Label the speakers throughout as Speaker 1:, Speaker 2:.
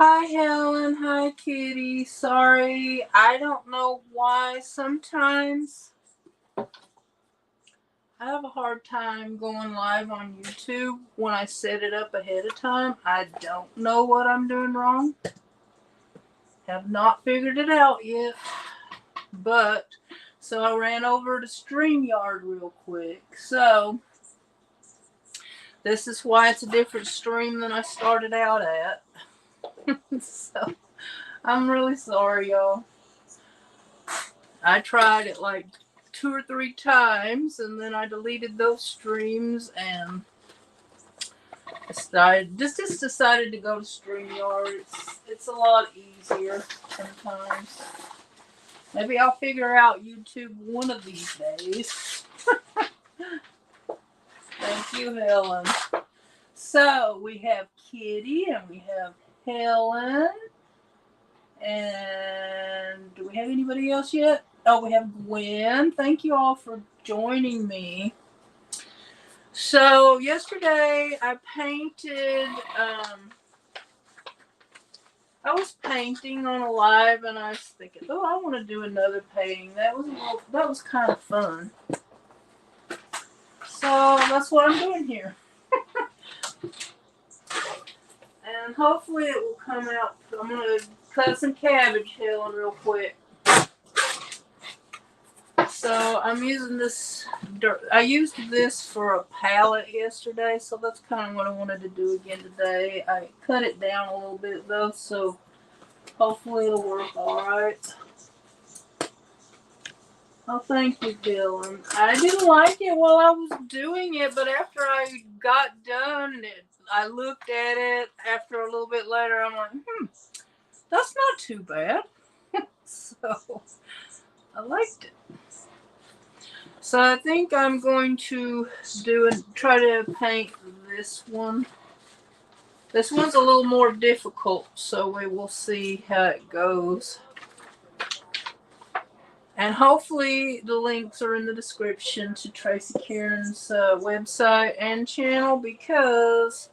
Speaker 1: Hi, Helen. Hi, Kitty. Sorry, I don't know why. Sometimes I have a hard time going live on YouTube when I set it up ahead of time. I don't know what I'm doing wrong. Have not figured it out yet. But, so I ran over to StreamYard real quick. So, this is why it's a different stream than I started out at. So, I'm really sorry, y'all. I tried it like 2 or 3 times, and then I deleted those streams, and I just decided to go to StreamYard. It's a lot easier sometimes. Maybe I'll figure out YouTube one of these days. Thank you, Helen. So we have Kitty and we have Helen. And do we have anybody else yet? Oh, we have Gwen. Thank you all for joining me. So yesterday I painted. I was painting on a live, and I was thinking, oh, I want to do another painting. That was kind of fun. So that's what I'm doing here. And hopefully it will come out. I'm gonna cut some cabbage, Helen, real quick. So I'm using this. I used this for a palette yesterday, so that's kind of what I wanted to do again today. I cut it down a little bit though, so hopefully it'll work all right. Oh, thank you, Dylan. I didn't like it while I was doing it, but after I got done, I looked at it after a little bit later. I'm like, that's not too bad. So I liked it. So I think I'm going to try to paint this one. This one's a little more difficult, so we will see how it goes. And hopefully the links are in the description to Tracy Karen's website and channel because,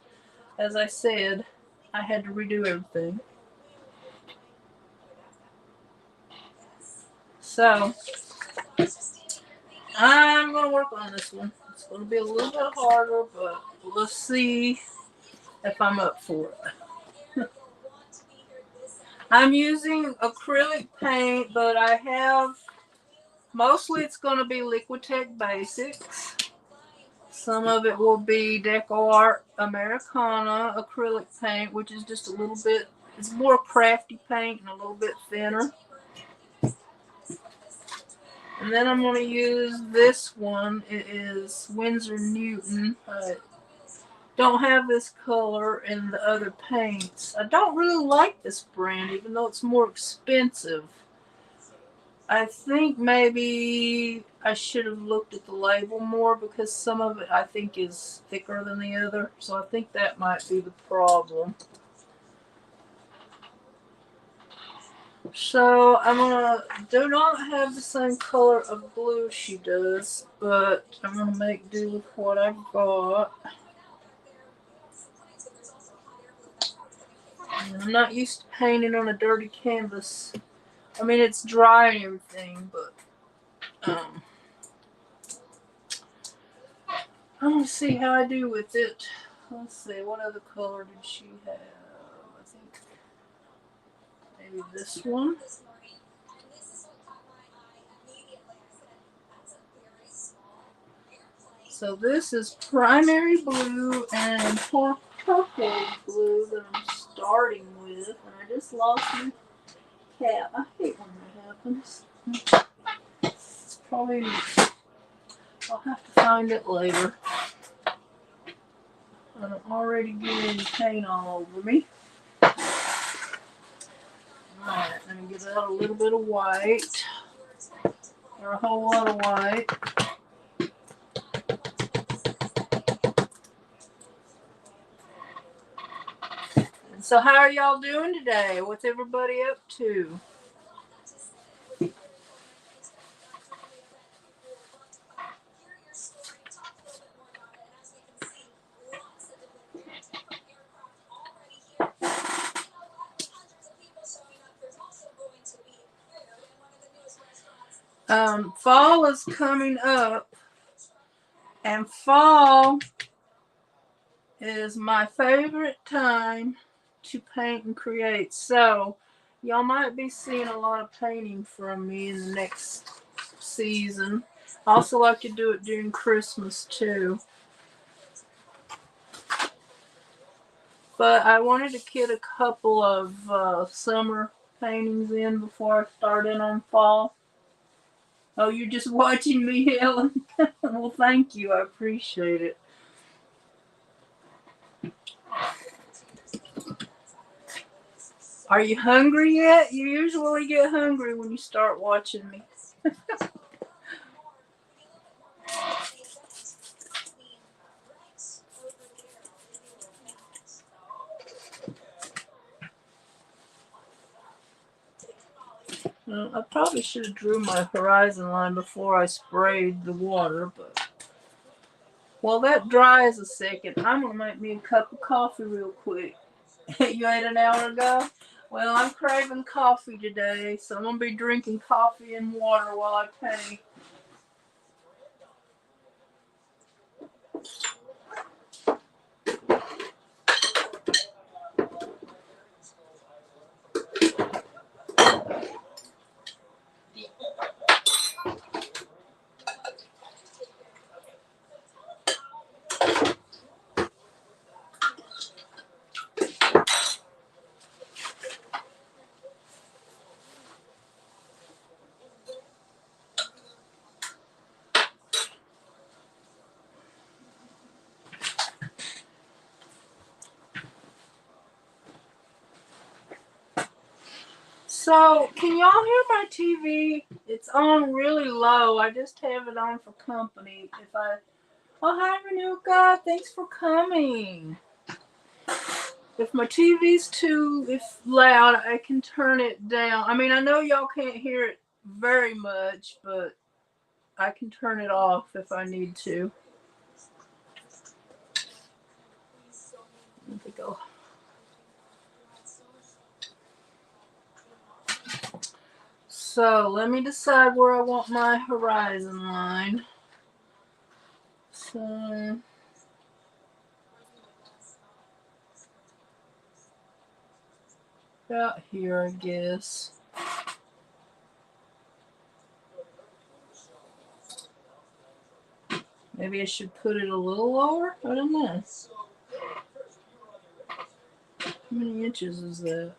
Speaker 1: as I said, I had to redo everything. So, I'm going to work on this one. It's going to be a little bit harder, but we'll see if I'm up for it. I'm using acrylic paint, but I have, mostly it's going to be Liquitex Basics. Some of it will be Deco Art Americana acrylic paint, which is just a little bit, it's more crafty paint and a little bit thinner. And then I'm going to use this one. It is Winsor Newton. I don't have this color in the other paints. I don't really like this brand, even though it's more expensive. I think maybe I should have looked at the label more because some of it I think is thicker than the other. So I think that might be the problem. So I'm gonna do not have the same color of blue she does, but I'm gonna make do with what I've got. I'm not used to painting on a dirty canvas. I mean, it's dry and everything, but I'm gonna see how I do with it. Let's see, what other color did she have? I think maybe this one. So this is primary blue and purple blue that I'm starting with, and I just lost my cap. I hate when that happens. It's probably, I'll have to find it later. I'm already getting paint all over me. Alright, let me get out a little bit of white, or a whole lot of white. And so how are y'all doing today? What's everybody up to? Fall is coming up, and fall is my favorite time to paint and create. So, y'all might be seeing a lot of painting from me in the next season. I also like to do it during Christmas too. But I wanted to get a couple of summer paintings in before I start in on fall. Oh, you're just watching me, Helen? Well, thank you. I appreciate it. Are you hungry yet? You usually get hungry when you start watching me. I probably should have drew my horizon line before I sprayed the water, but while that dries a second, I'm going to make me a cup of coffee real quick. You ate an hour ago? Well, I'm craving coffee today, so I'm going to be drinking coffee and water while I paint. So, can y'all hear my TV? It's on really low. I just have it on for company. Oh, hi, Renuka. Thanks for coming. If my TV's too loud, I can turn it down. I mean, I know y'all can't hear it very much, but I can turn it off if I need to. Let me go. So let me decide where I want my horizon line. So about here, I guess. Maybe I should put it a little lower. I don't know. How many inches is that?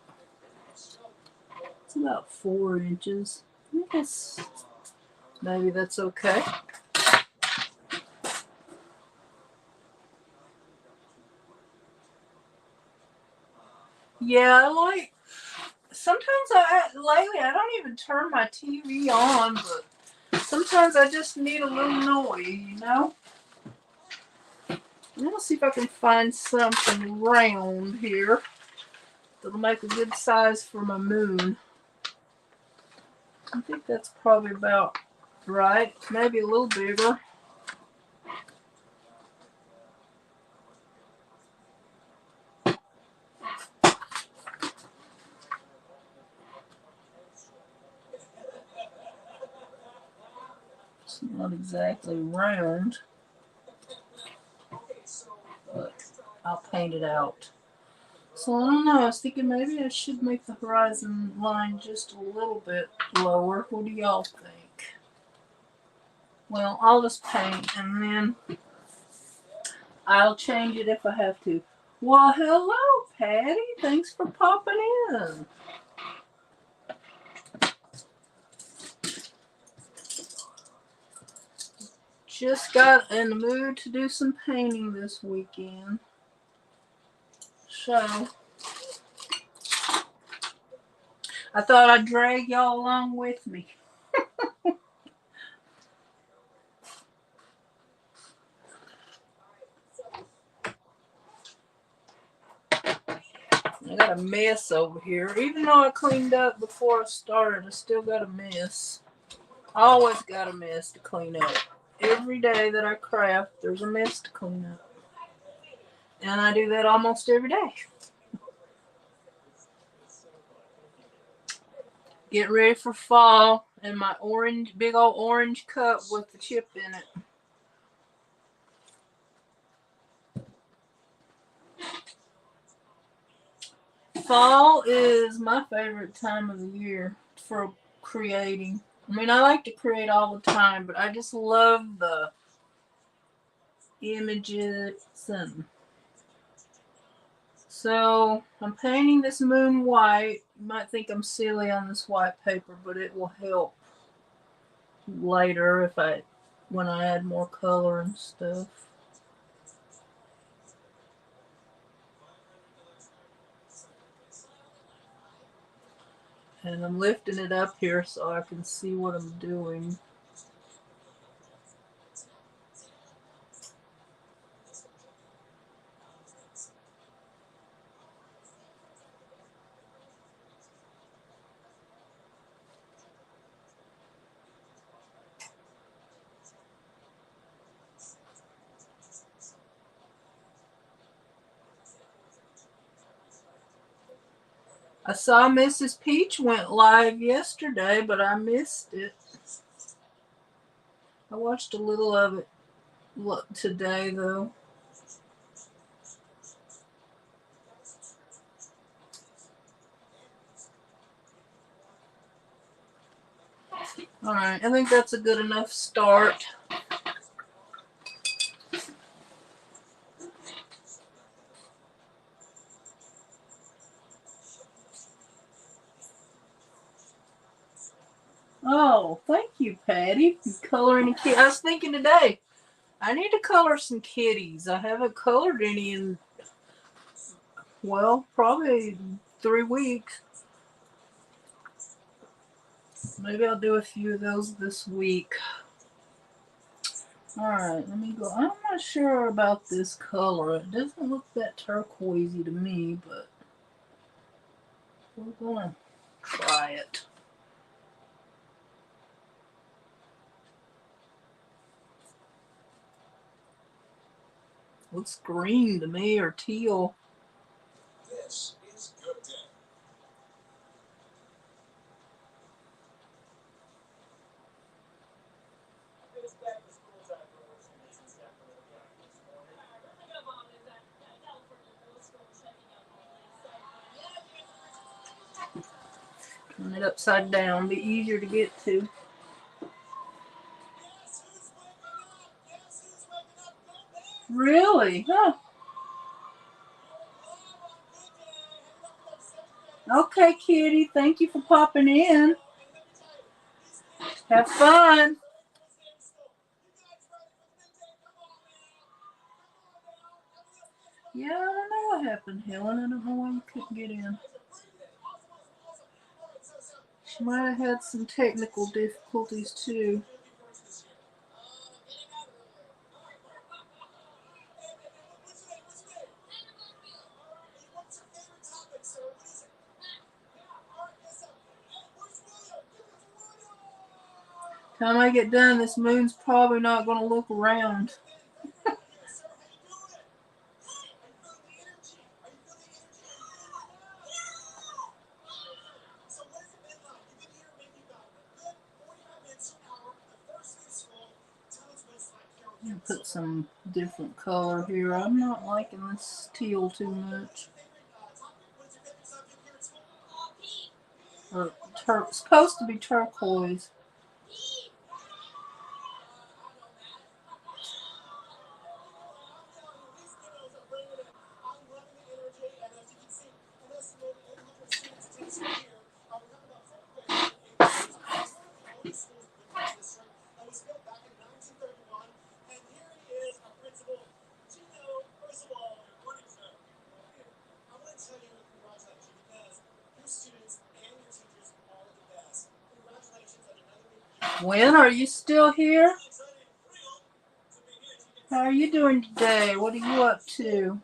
Speaker 1: It's about 4 inches. I guess maybe that's okay. Yeah, sometimes lately I don't even turn my TV on, but sometimes I just need a little noise, you know? I'm gonna see if I can find something round here that'll make a good size for my moon. I think that's probably about right. Maybe a little bigger. It's not exactly round, but I'll paint it out. So I don't know. I was thinking maybe I should make the horizon line just a little bit lower. What do y'all think? Well, I'll just paint and then I'll change it if I have to. Well, hello, Patty. Thanks for popping in. Just got in the mood to do some painting this weekend. So I thought I'd drag y'all along with me. I got a mess over here. Even though I cleaned up before I started, I still got a mess. I always got a mess to clean up. Every day that I craft, there's a mess to clean up. And I do that almost every day. Get ready for fall. in my orange, big old orange cup with the chip in it. Fall is my favorite time of the year for creating. I mean, I like to create all the time, but I just love the images. And so I'm painting this moon white. You might think I'm silly on this white paper, but it will help later when I add more color and stuff. And I'm lifting it up here so I can see what I'm doing. I saw Mrs. Peach went live yesterday, but I missed it. I watched a little of it today, though. Alright, I think that's a good enough start. Oh, thank you, Patty. Coloring a kid. I was thinking today, I need to color some kitties. I haven't colored any in, well, probably 3 weeks. Maybe I'll do a few of those this week. Alright, let me go. I'm not sure about this color. It doesn't look that turquoisey to me, but we're going to try it. Looks green to me, or teal. This is Good Day. Turn it upside down, be easier to get to. Really? Huh. Okay, kitty. Thank you for popping in. Have fun. Yeah, I don't know what happened, Helen. I don't know why you couldn't get in. She might have had some technical difficulties too. Time I get done, this moon's probably not going to look around. Put some different color here. I'm not liking this teal too much. Or it's supposed to be turquoise. When are you still here? How are you doing today? What are you up to?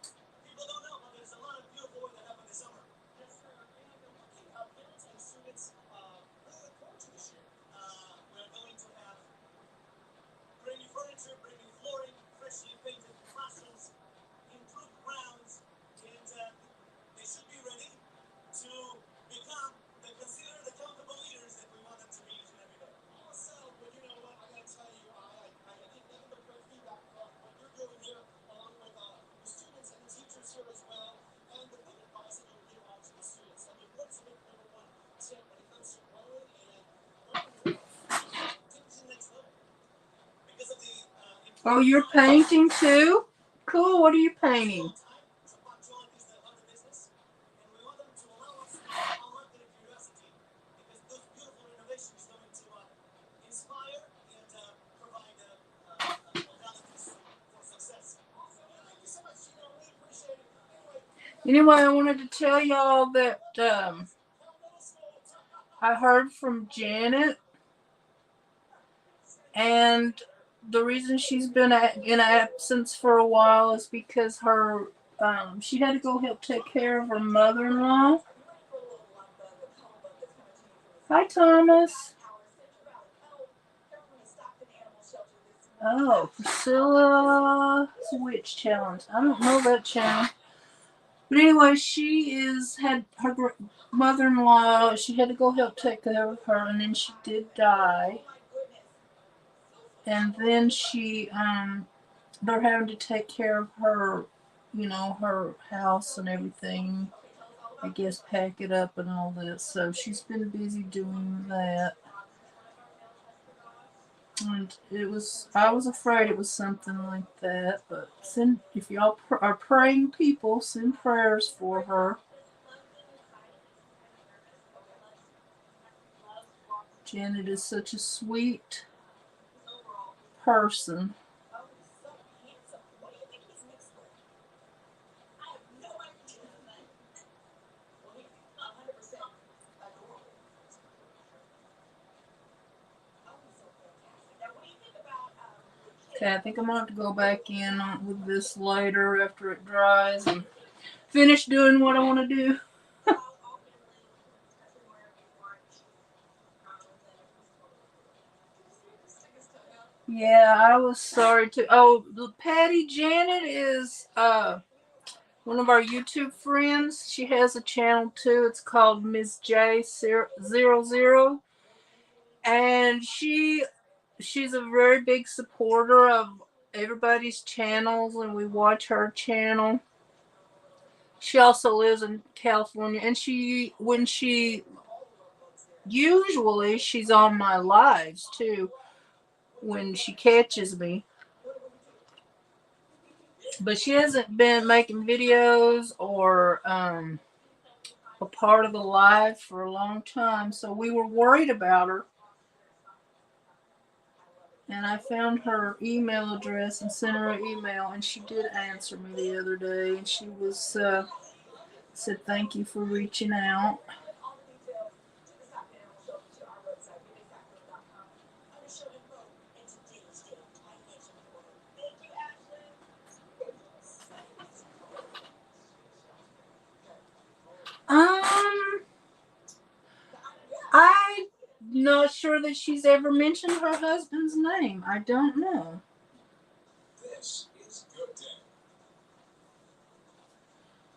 Speaker 1: Oh, you're painting too? Cool. What are you painting? Anyway, I wanted to tell y'all that I heard from Janet, and the reason she's been in absence for a while is because she had to go help take care of her mother-in-law. Hi, Thomas. Oh, Priscilla's Witch Challenge. I don't know that channel. But anyway, had her mother-in-law. She had to go help take care of her, and then she did die. And then they're having to take care of her, her house and everything. I guess pack it up and all this. So she's been busy doing that. And I was afraid it was something like that. But if y'all are praying people, send prayers for her. Janet is such a sweet person. Okay, I think I'm going to have to go back in with this later after it dries and finish doing what I want to do. Yeah, I was sorry too. Oh, Patty Janet is one of our YouTube friends. She has a channel too. It's called Miss J00, and she's a very big supporter of everybody's channels, and we watch her channel. She also lives in California, and usually she's on my lives too when she catches me. But she hasn't been making videos or a part of the live for a long time, so we were worried about her. And I found her email address and sent her an email, and she did answer me the other day, and she was said thank you for reaching out. I'm not sure that she's ever mentioned her husband's name. I don't know.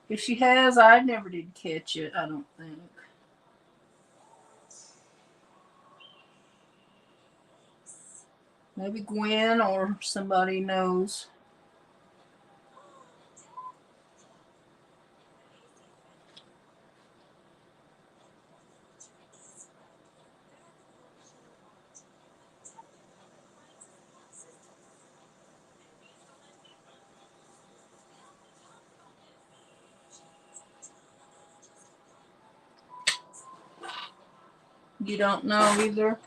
Speaker 1: If she has, I never did catch it, I don't think. Maybe Gwen or somebody knows. You don't know either?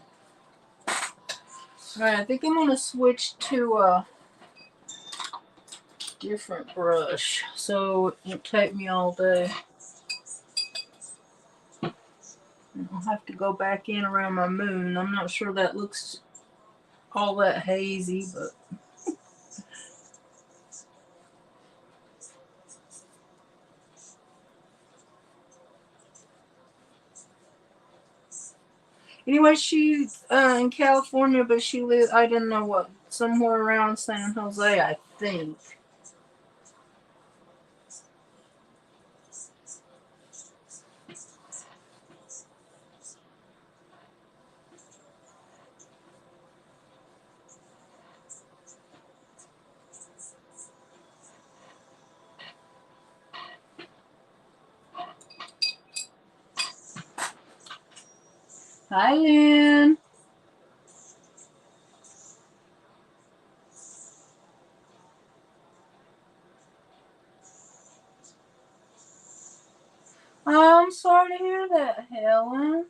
Speaker 1: Alright, I think I'm going to switch to a different brush, so it won't take me all day. I'll have to go back in around my moon. I'm not sure that looks all that hazy, but anyway, she's in California, but she lives, I didn't know what, somewhere around San Jose, I think. Hi, Lynn. I'm sorry to hear that, Helen.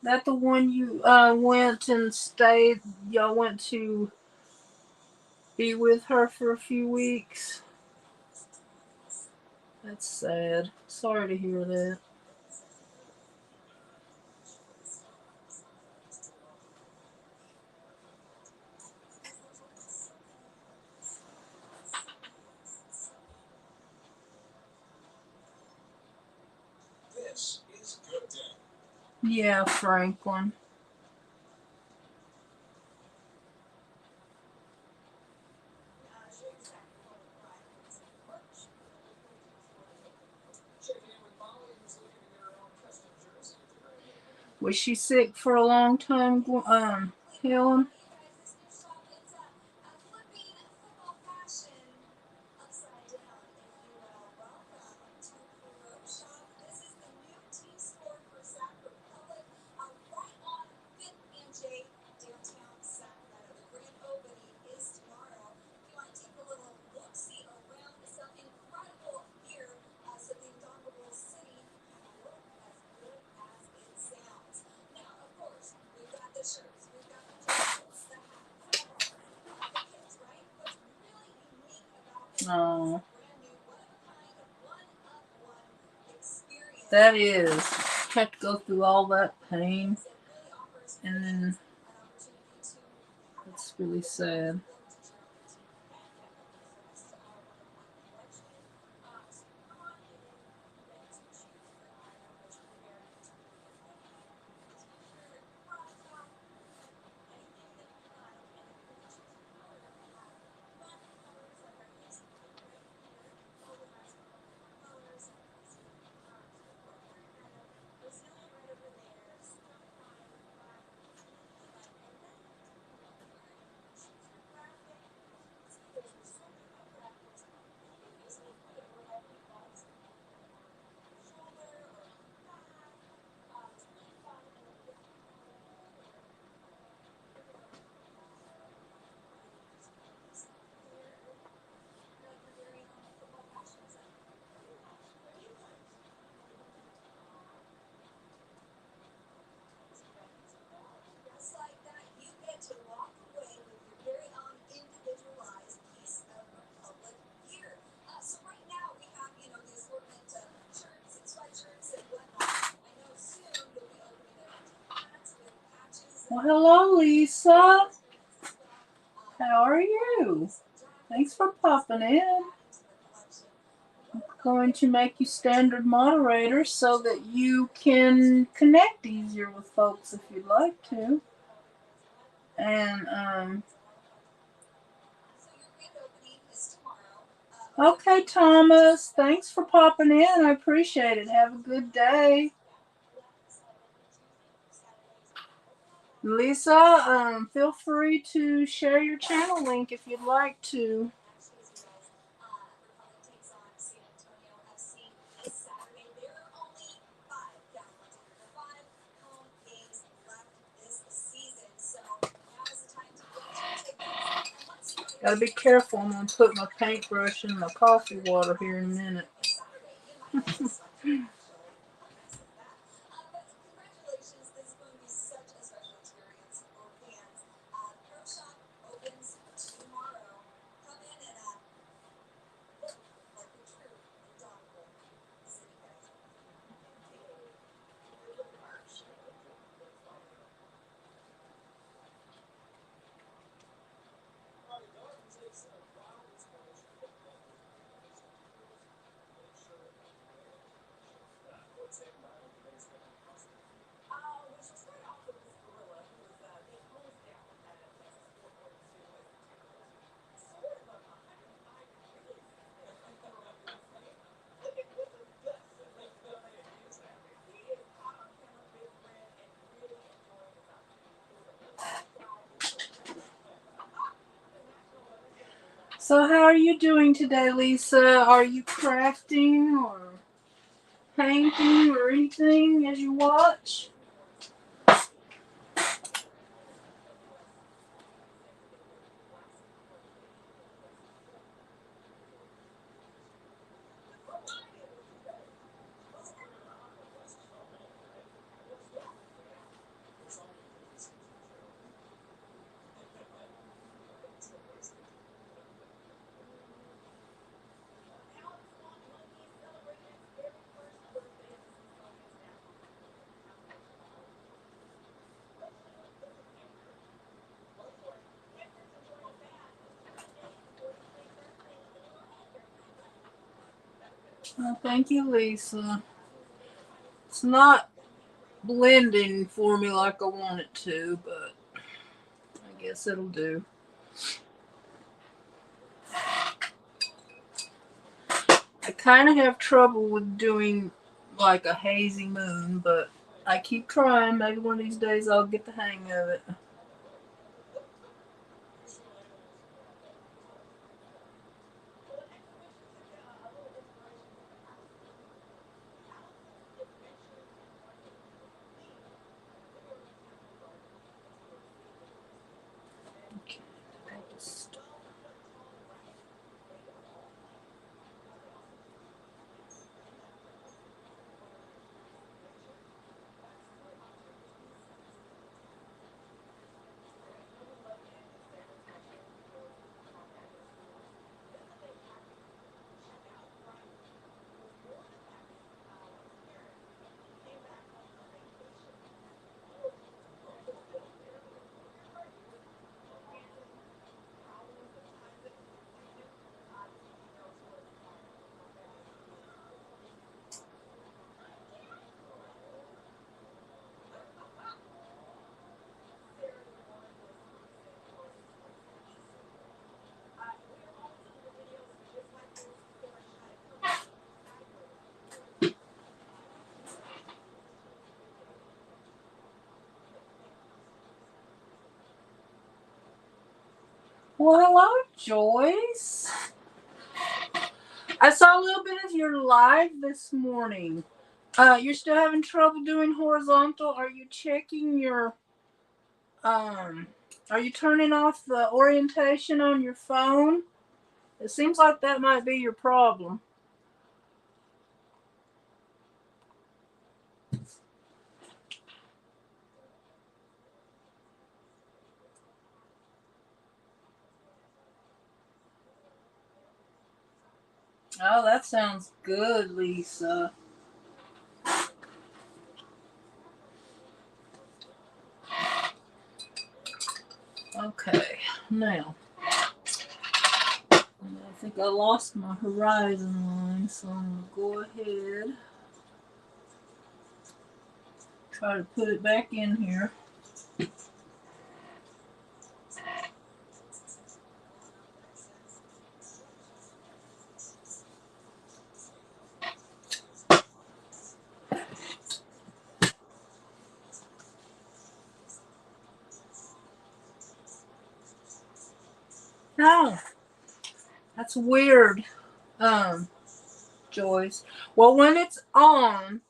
Speaker 1: That the one you went and stayed. Y'all went to be with her for a few weeks. That's sad. Sorry to hear that. Yeah, Franklin. Was she sick for a long time, Helen? Oh, that is. Have to go through all that pain, and then it's really sad. Well, hello, Lisa. How are you? Thanks for popping in. I'm going to make you standard moderator so that you can connect easier with folks if you'd like to. And okay, Thomas. Thanks for popping in. I appreciate it. Have a good day. Lisa, feel free to share your channel link if you'd like to. Gotta be careful. I'm gonna put my paintbrush in my coffee water here in a minute. So how are you doing today, Lisa? Are you crafting or painting or anything as you watch? Oh, thank you, Lisa. It's not blending for me like I want it to, but I guess it'll do. I kind of have trouble with doing like a hazy moon, but I keep trying. Maybe one of these days I'll get the hang of it. Okay. Well, hello, Joyce. I saw a little bit of your live this morning. You're still having trouble doing horizontal. Are you checking your are you turning off the orientation on your phone? It seems like that might be your problem. Oh, that sounds good, Lisa. Okay, now I think I lost my horizon line, so I'm gonna go ahead, try to put it back in here. Oh, that's weird, Joyce. Well, when it's on,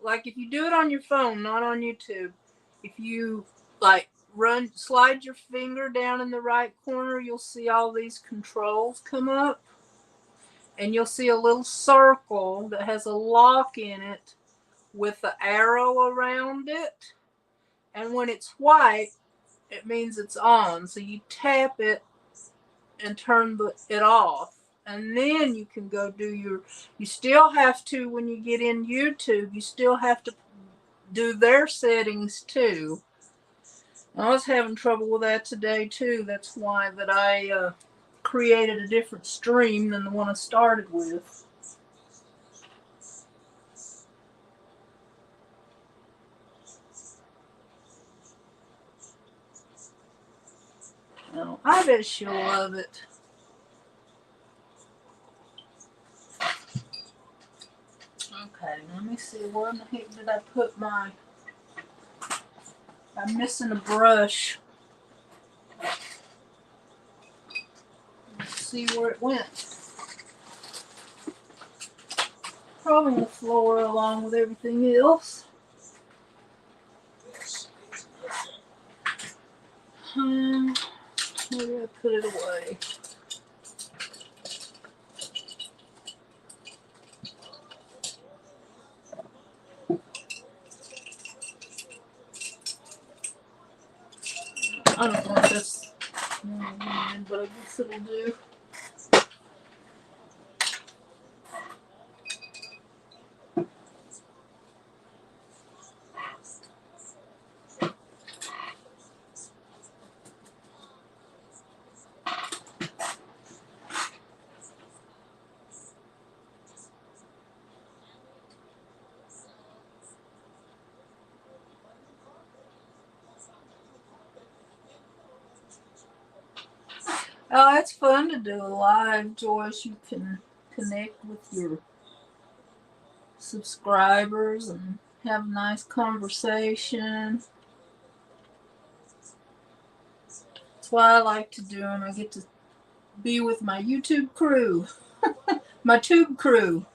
Speaker 1: like if you do it on your phone, not on YouTube, if you like slide your finger down in the right corner, you'll see all these controls come up, and you'll see a little circle that has a lock in it with the arrow around it. And when it's white, it means it's on. So you tap it and turn it off. And then you can go do you still have to, when you get in YouTube, you still have to do their settings too. I was having trouble with that today too. That's why that I created a different stream than the one I started with. Oh, I bet she'll love it. Okay, let me see. Where in the heck did I put my... I'm missing a brush. Let's see where it went. Probably on the floor along with everything else. Maybe I put it away. I don't know if that's... but I guess it'll do. Oh, it's fun to do a live, Joyce. You can connect with your subscribers and have a nice conversation. That's what I like to do, and I get to be with my YouTube crew, my tube crew.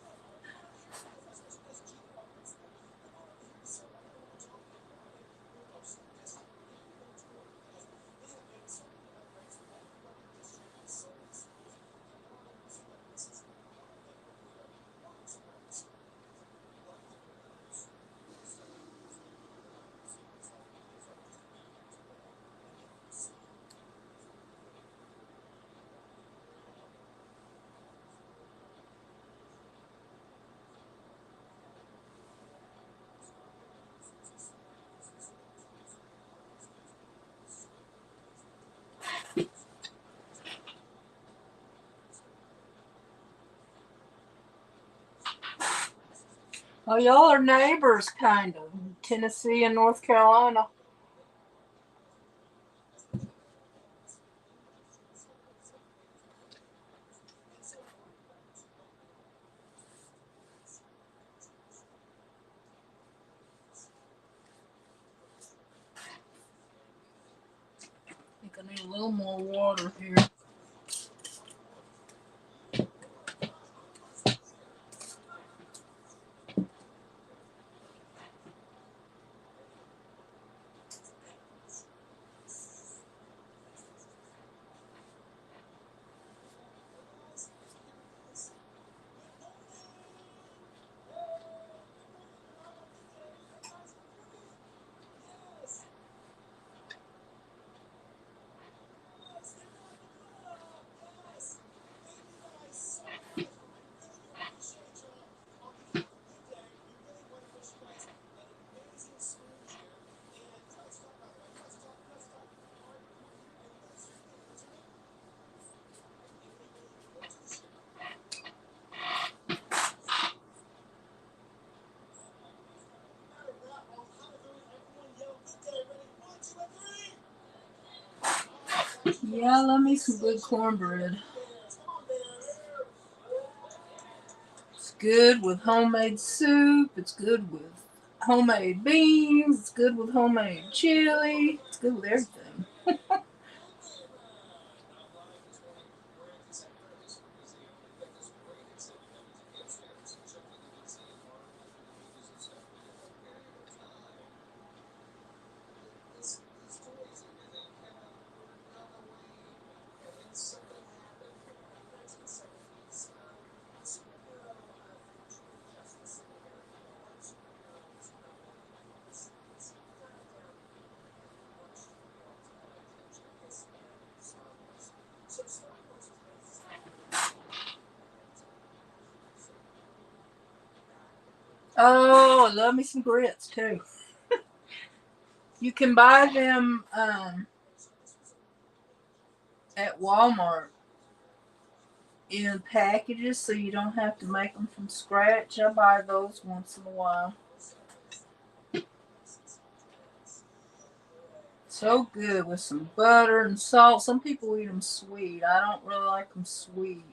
Speaker 1: Oh, y'all are neighbors, kind of. Tennessee and North Carolina. I think I need a little more water here. Yeah, I love me some good cornbread. It's good with homemade soup. It's good with homemade beans. It's good with homemade chili. It's good with everything. Oh, I love me some grits too. You can buy them at Walmart in packages so you don't have to make them from scratch. I buy those once in a while. So good with some butter and salt. Some people eat them sweet. I don't really like them sweet.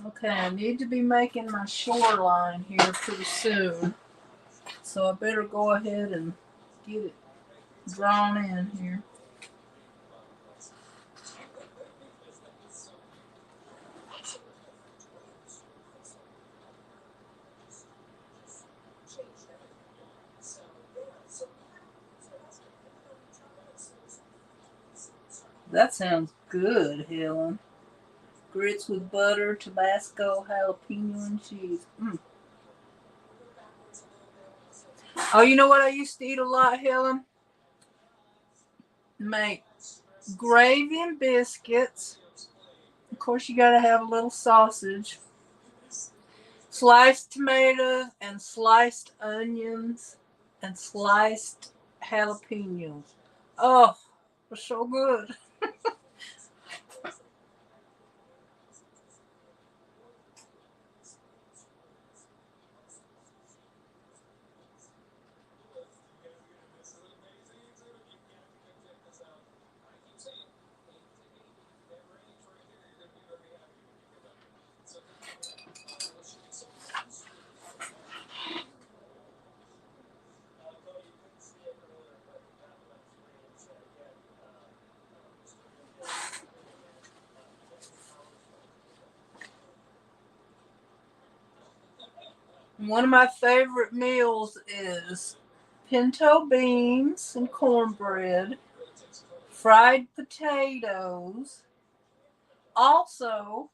Speaker 1: Okay, I need to be making my shoreline here pretty soon. So I better go ahead and get it drawn in here. That sounds good, Helen. Grits with butter, Tabasco, jalapeno, and cheese. Mm. Oh, you know what I used to eat a lot, Helen? Make gravy and biscuits. Of course, you gotta have a little sausage. Sliced tomatoes and sliced onions and sliced jalapenos. Oh, they're so good. One of my favorite meals is pinto beans and cornbread, fried potatoes. Also,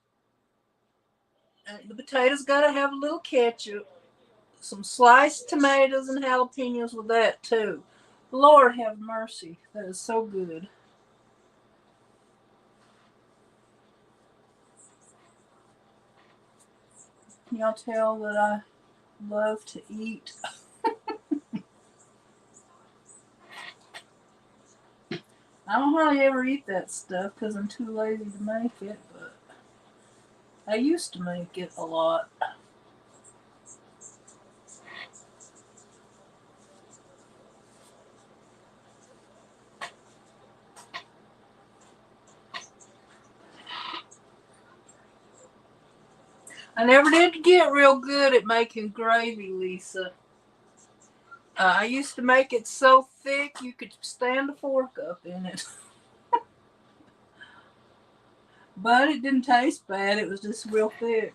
Speaker 1: the potatoes got to have a little ketchup, some sliced tomatoes and jalapenos with that too. Lord have mercy. That is so good. Can y'all tell that I love to eat? I don't hardly ever eat that stuff because I'm too lazy to make it, but I used to make it a lot. I never did get real good at making gravy, Lisa. I used to make it so thick you could stand a fork up in it. But it didn't taste bad. It was just real thick.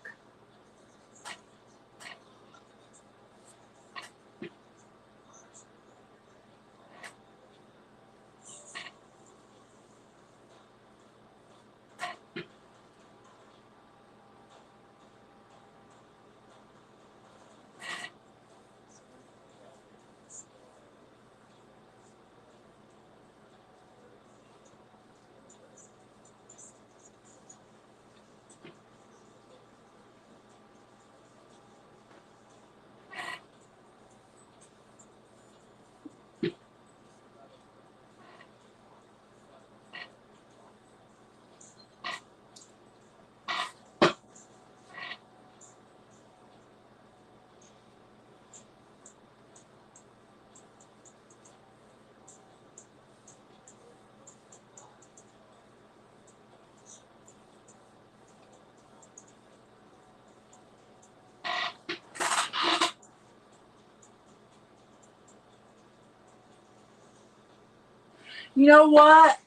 Speaker 1: You know what?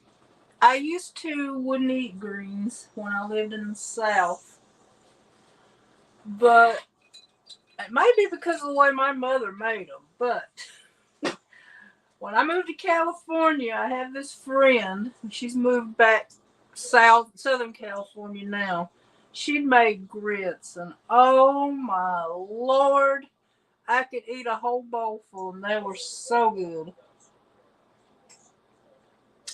Speaker 1: I used to wouldn't eat greens when I lived in the South, but it might be because of the way my mother made them. But when I moved to California, I have this friend. She's moved back Southern California now. She'd made grits, and oh my lord, I could eat a whole bowl full, and they were so good.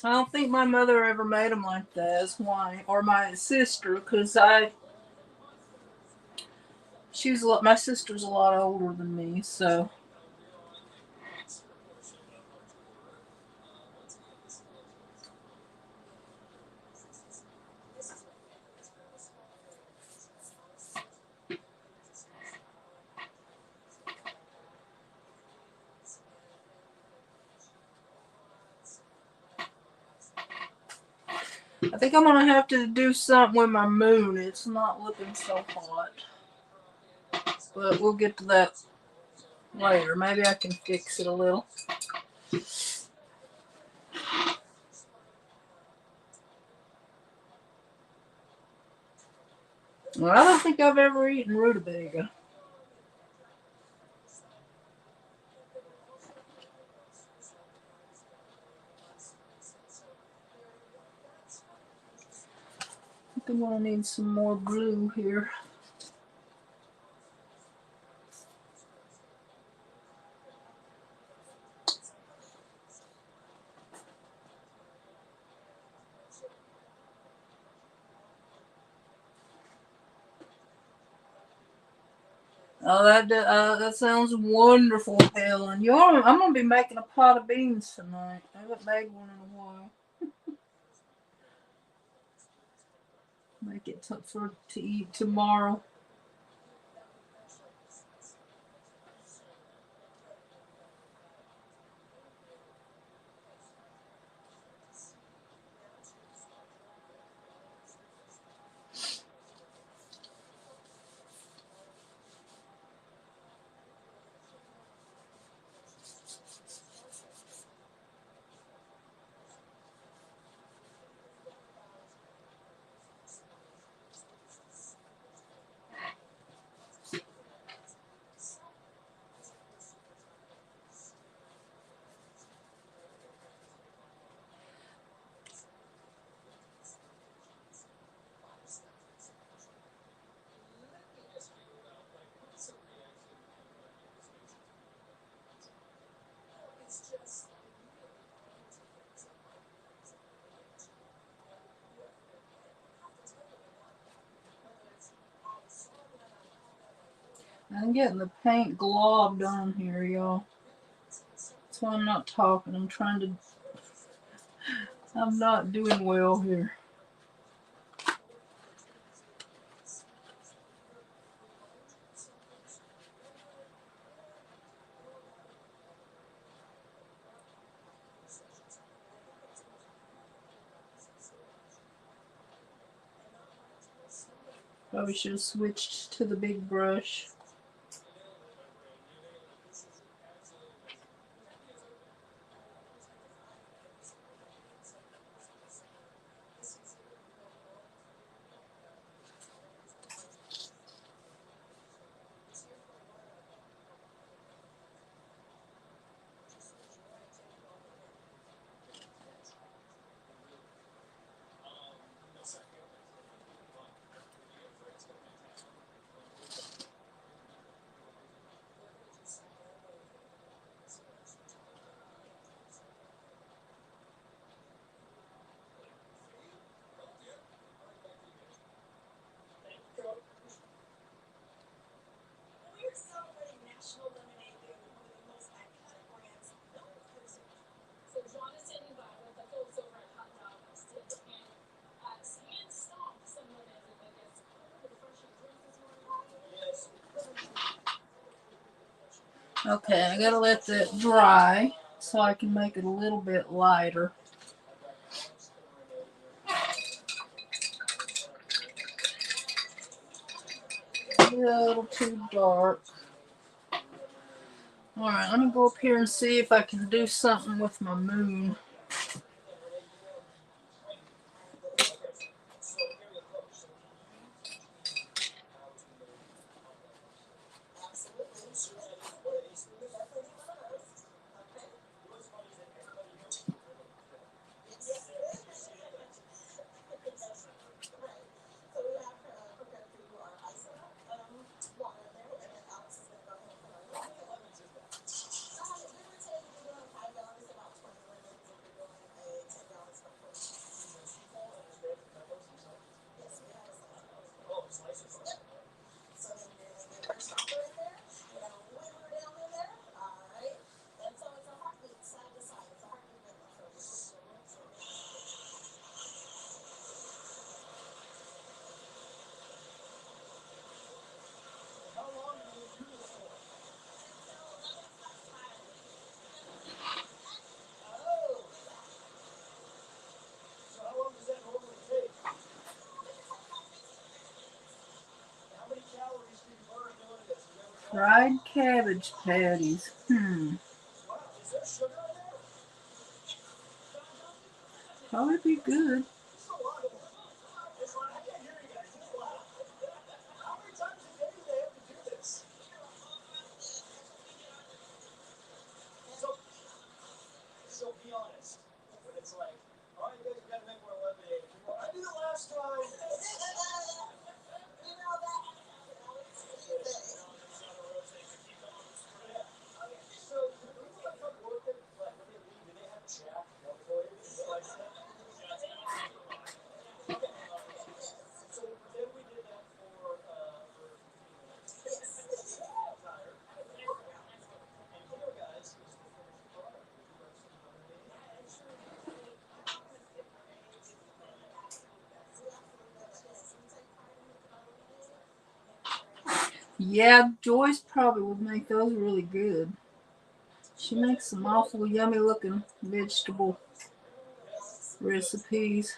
Speaker 1: I don't think my mother ever made them like that. That's why, or my sister, because my sister's a lot older than me, so I think I'm gonna have to do something with my moon. It's not looking so hot, but we'll get to that later. Maybe I can fix it a little. Well, I don't think I've ever eaten rutabaga. I think I'm gonna need some more glue here. Oh, that sounds wonderful, Helen. I'm gonna be making a pot of beans tonight. I haven't made one in a while. Make it to eat tomorrow. I'm getting the paint globbed on here, y'all. That's why I'm not talking. I'm not doing well here. Probably should have switched to the big brush. Okay, I gotta let that dry so I can make it a little bit lighter. A little too dark. Alright, let me go up here and see if I can do something with my moon. Fried cabbage patties. Probably be good. Yeah, Joyce probably would make those really good. She makes some awful yummy looking vegetable recipes.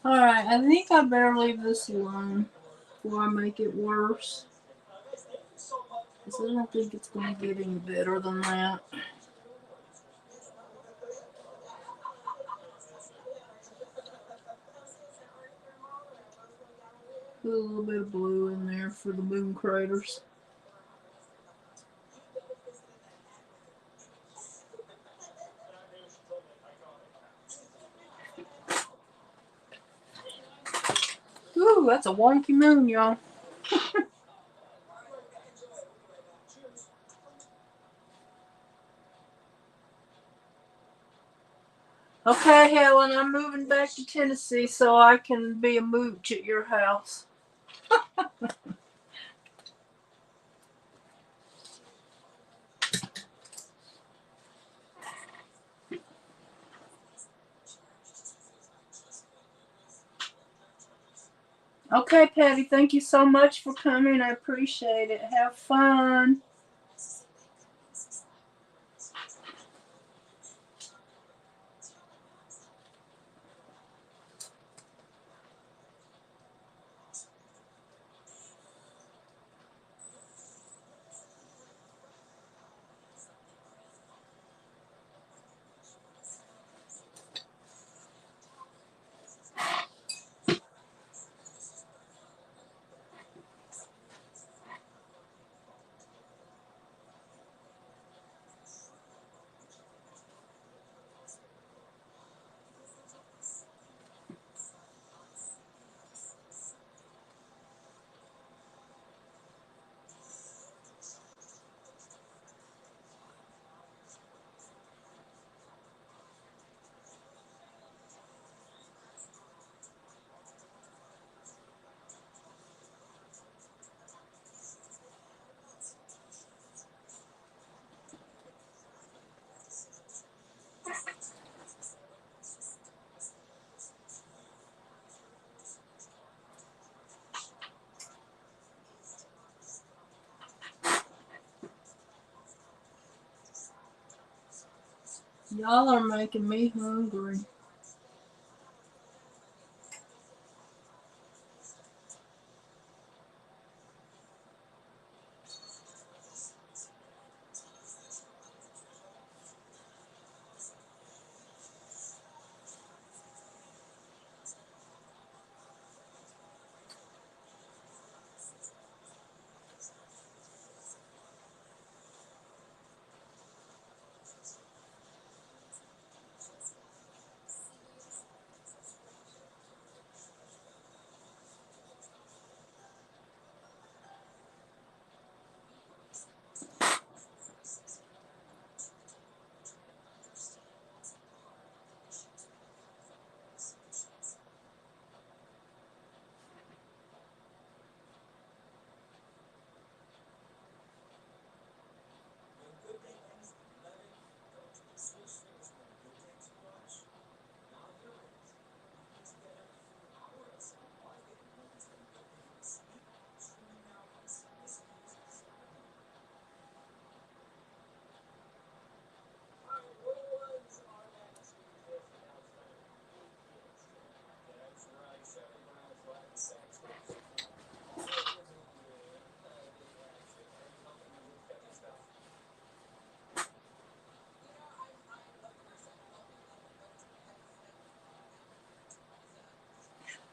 Speaker 1: Alright, I think I better leave this alone before I make it worse. Because I don't think it's going to get any better than that. Put a little bit of blue in there for the moon craters. Ooh, that's a wonky moon, y'all. Okay, Helen, I'm moving back to Tennessee so I can be a mooch at your house. Okay, Patty, thank you so much for coming. I appreciate it. Have fun. Y'all are making me hungry.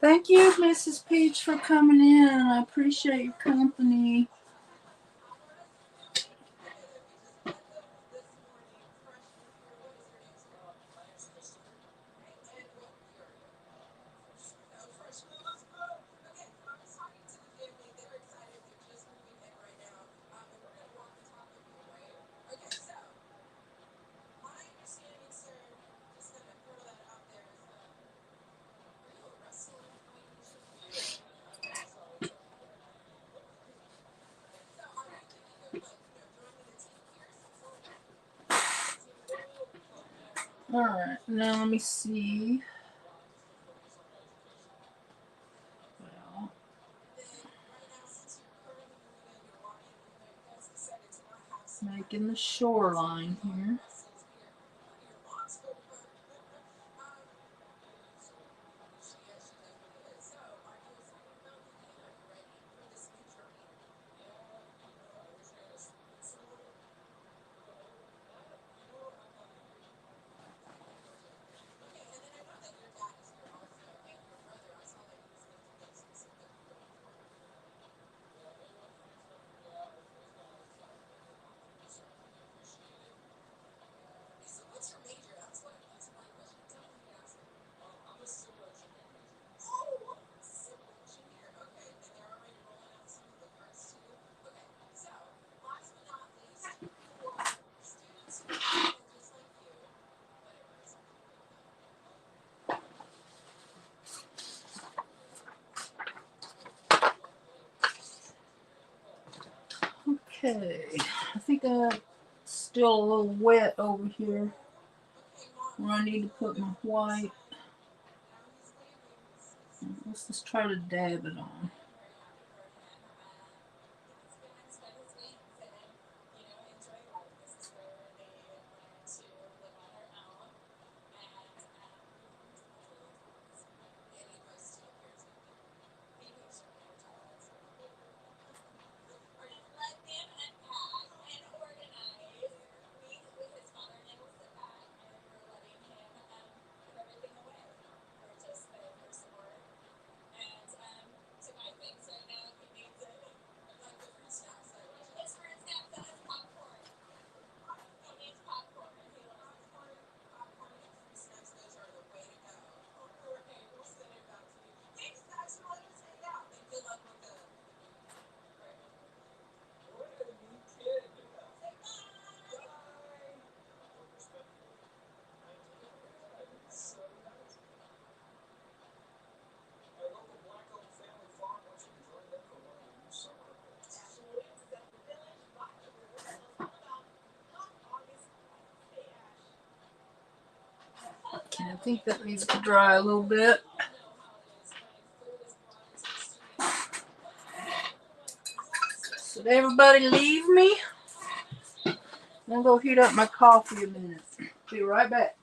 Speaker 1: Thank you, Mrs. Peach, for coming in. I appreciate your company. Alright, now let me see. Well, making the shoreline here. Okay, I think I'm still a little wet over here where I need to put my white. Let's just try to dab it on. Okay, I think that needs to dry a little bit. So did everybody leave me? I'm gonna go heat up my coffee a minute. Be right back.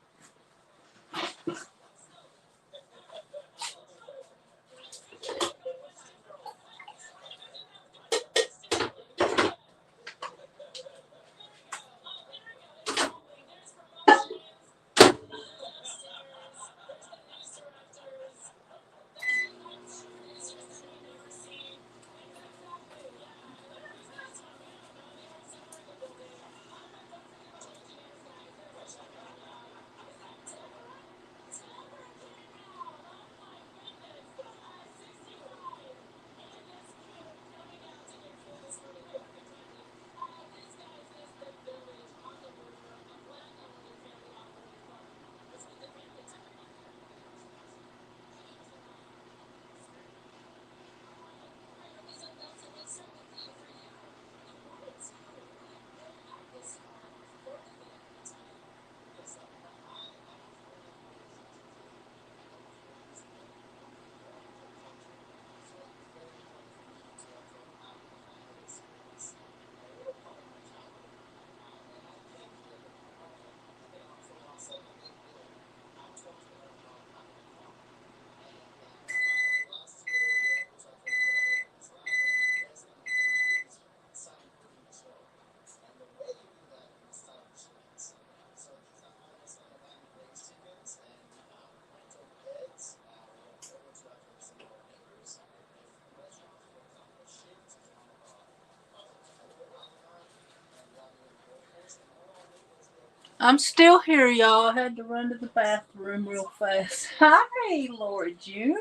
Speaker 1: I'm still here, y'all. I had to run to the bathroom real fast. Hi, Laura June.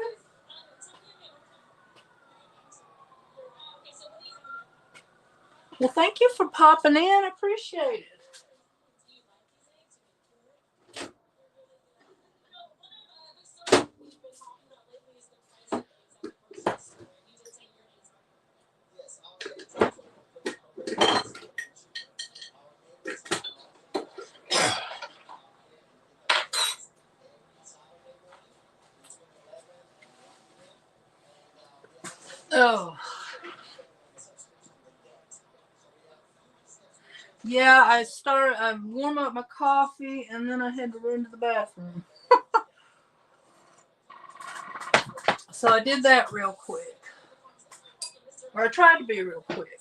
Speaker 1: Well, thank you for popping in. I appreciate it. Oh. Yeah, I warm up my coffee and then I had to run to the bathroom. So I did that real quick. Or I tried to be real quick.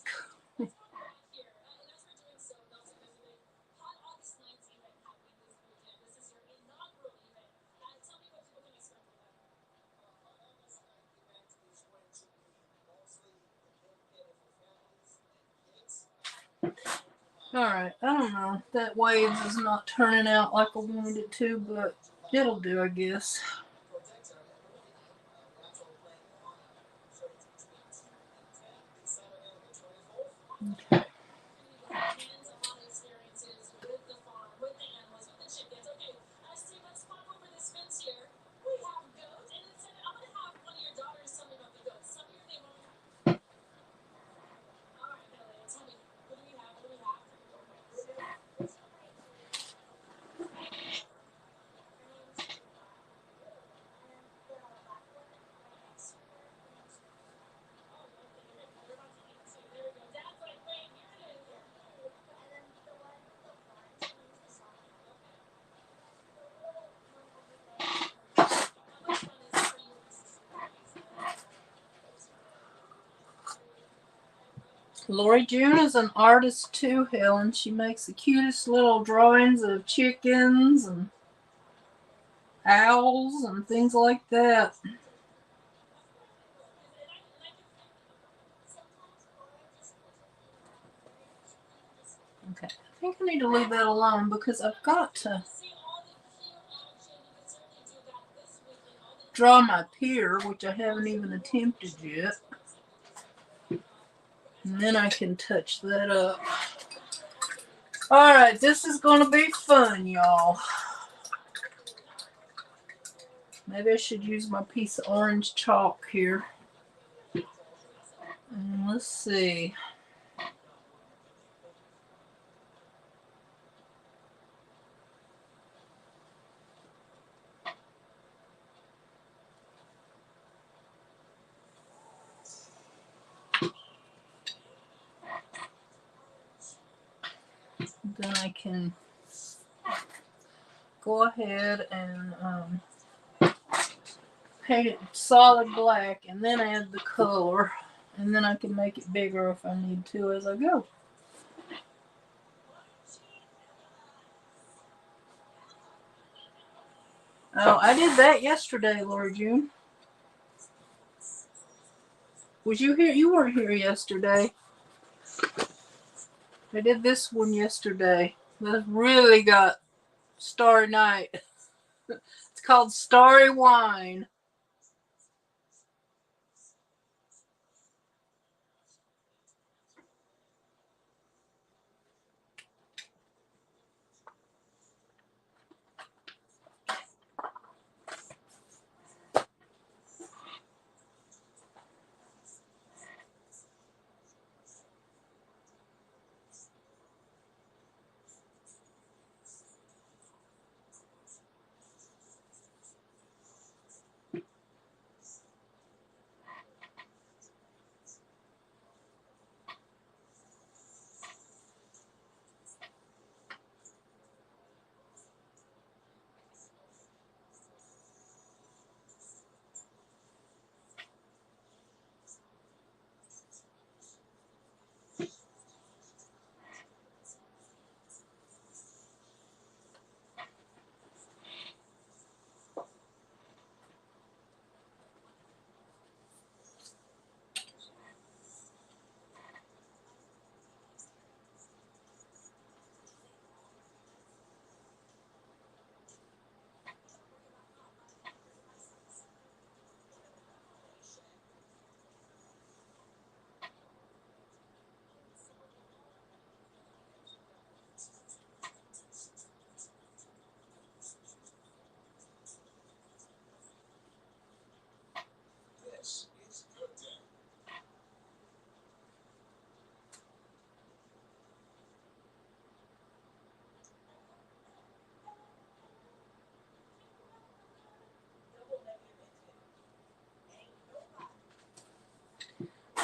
Speaker 1: Alright, I don't know. That wave is not turning out like I wanted it to, but it'll do, I guess. Okay. Lori June is an artist too, Helen. She makes the cutest little drawings of chickens and owls and things like that. Okay, I think I need to leave that alone because I've got to draw my pier, which I haven't even attempted yet. And then I can touch that up. Alright, this is going to be fun, y'all. Maybe I should use my piece of orange chalk here. And let's see. Then I can go ahead and paint it solid black and then add the color. And then I can make it bigger if I need to as I go. Oh, I did that yesterday, Laura June. Was you here? You weren't here yesterday. I did this one yesterday. This really got Starry Night. It's called Starry Wine.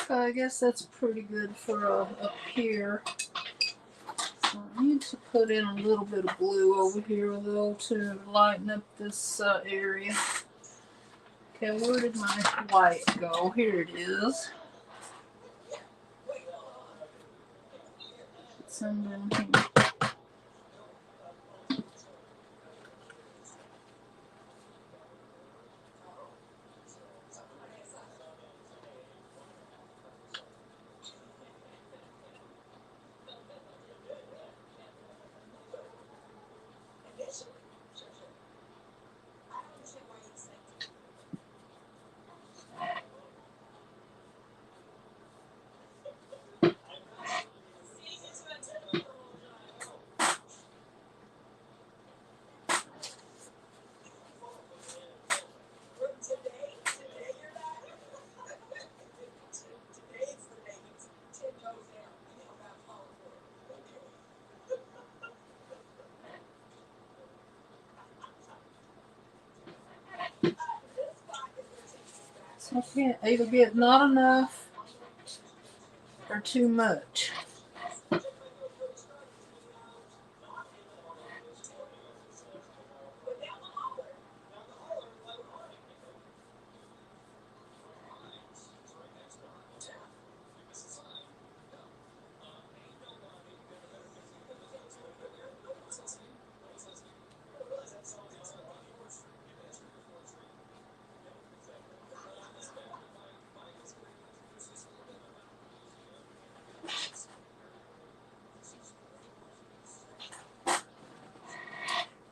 Speaker 1: I guess that's pretty good for a pier. So I need to put in a little bit of blue over here though to lighten up this area. Okay, where did my white go? Here it is. It's in here. So I can't either get not enough or too much.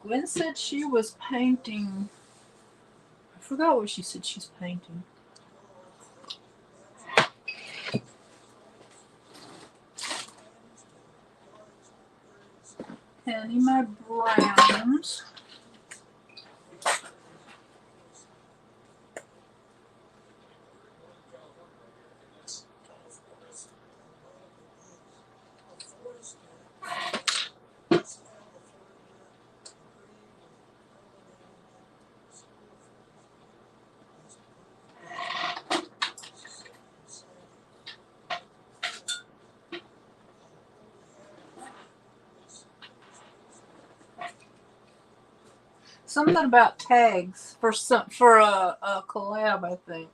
Speaker 1: Gwen said she was painting. I forgot what she said she's painting. Penny my browns. Something about tags for a collab, I think.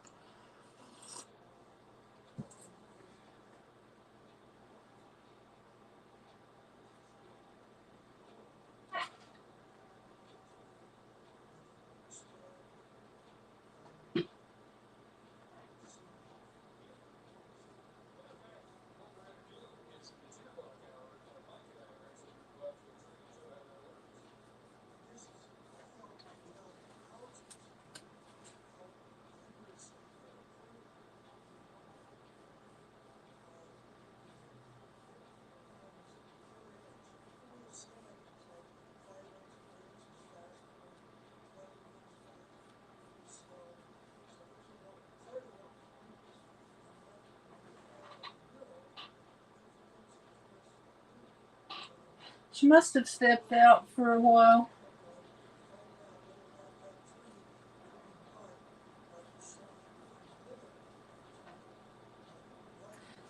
Speaker 1: She must have stepped out for a while.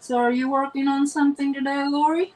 Speaker 1: So are you working on something today, Lori?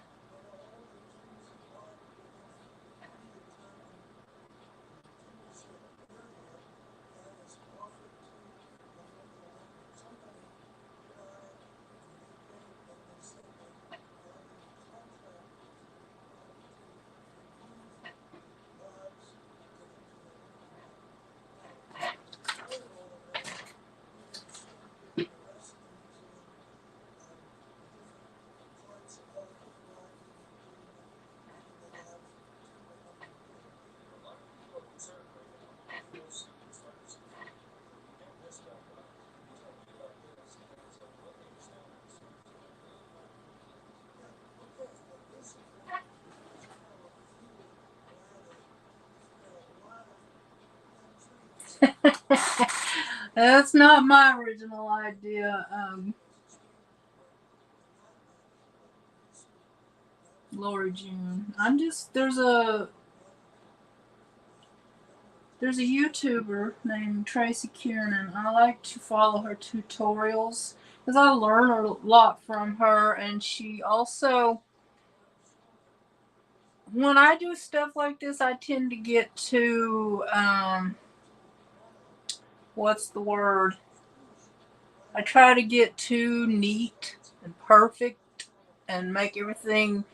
Speaker 1: That's not my original idea, Lori June. There's a There's a YouTuber named Tracy Kiernan. I like to follow her tutorials because I learn a lot from her. And she also, when I do stuff like this, I tend to get too, what's the word? I try to get too neat and perfect and make everything,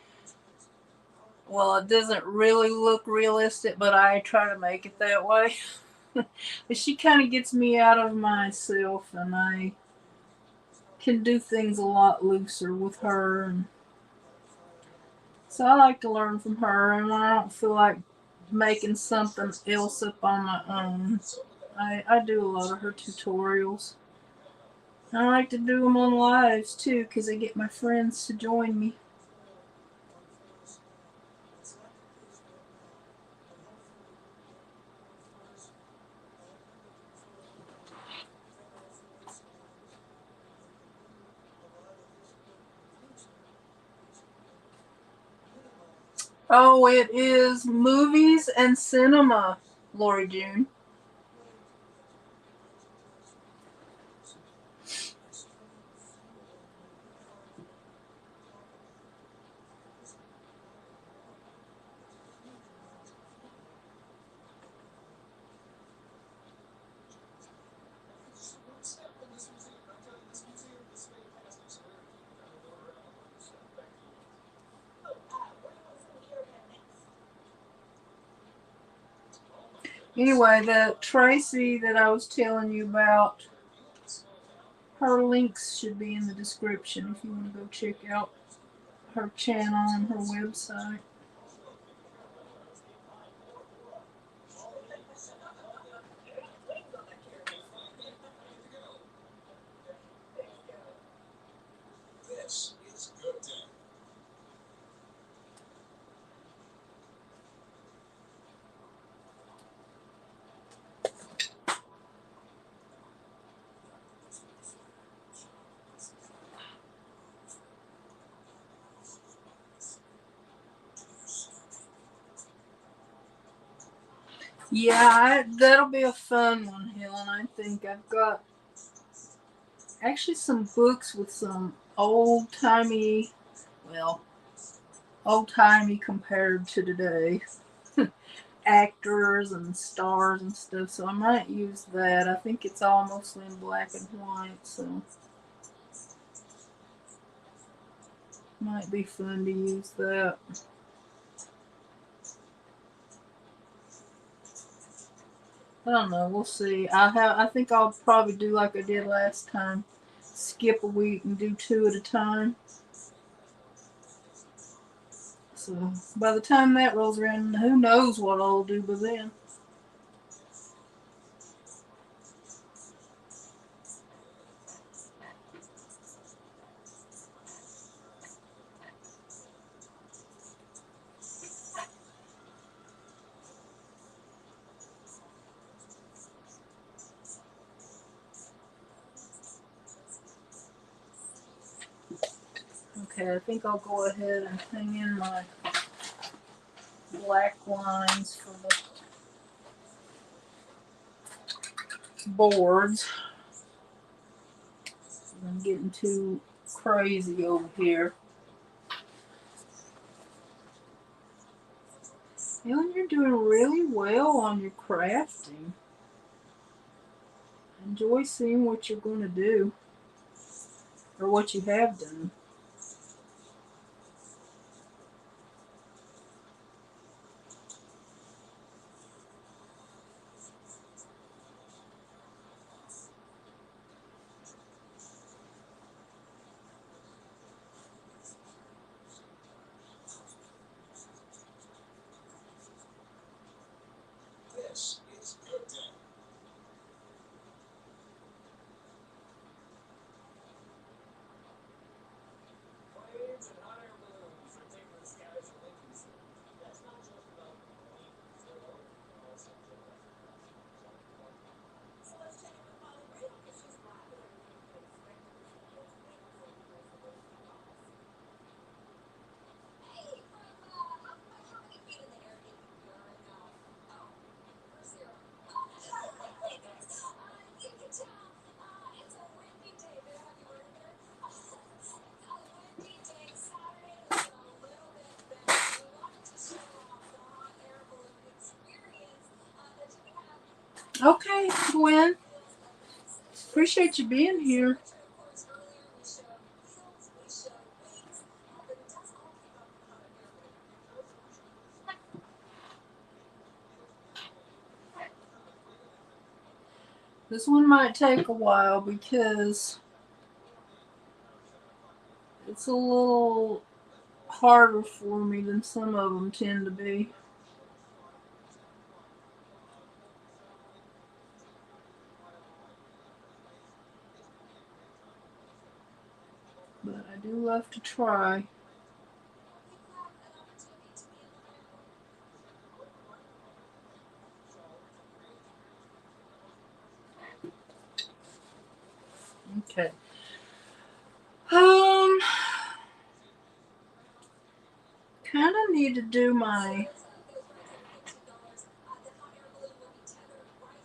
Speaker 1: well, it doesn't really look realistic, but I try to make it that way. But she kind of gets me out of myself, and I can do things a lot looser with her. And so I like to learn from her, and when I don't feel like making something else up on my own, I do a lot of her tutorials. I like to do them on lives too because I get my friends to join me. Oh, it is movies and cinema, Lori June. Anyway, the Tracy that I was telling you about, her links should be in the description if you want to go check out her channel and her website. Yeah, that'll be a fun one, Helen. I think I've got actually some books with some old timey, well, old timey compared to today, actors and stars and stuff. So I might use that. I think it's all mostly in black and white, so might be fun to use that. I don't know. We'll see. I think I'll probably do like I did last time. Skip a week and do two at a time. So by the time that rolls around, who knows what I'll do by then. Okay, I think I'll go ahead and hang in my black lines for the boards. I'm getting too crazy over here. Ellen, you're doing really well on your crafting. Enjoy seeing what you're going to do, or what you have done. Okay, Gwen. Appreciate you being here. This one might take a while because it's a little harder for me than some of them tend to be. But I do love to try. Okay. Um, kind of need to do my.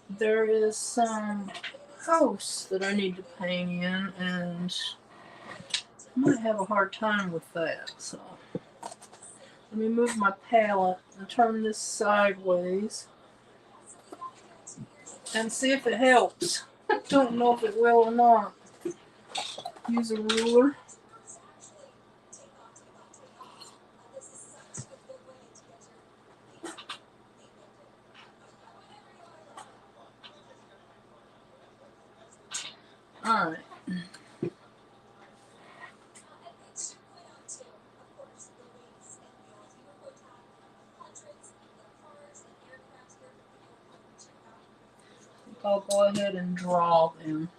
Speaker 1: There is some posts that I need to paint in, and I might have a hard time with that. So let me move my palette and turn this sideways and see if it helps. I don't know if it will or not. Use a ruler. Alright. I'll go ahead and draw them.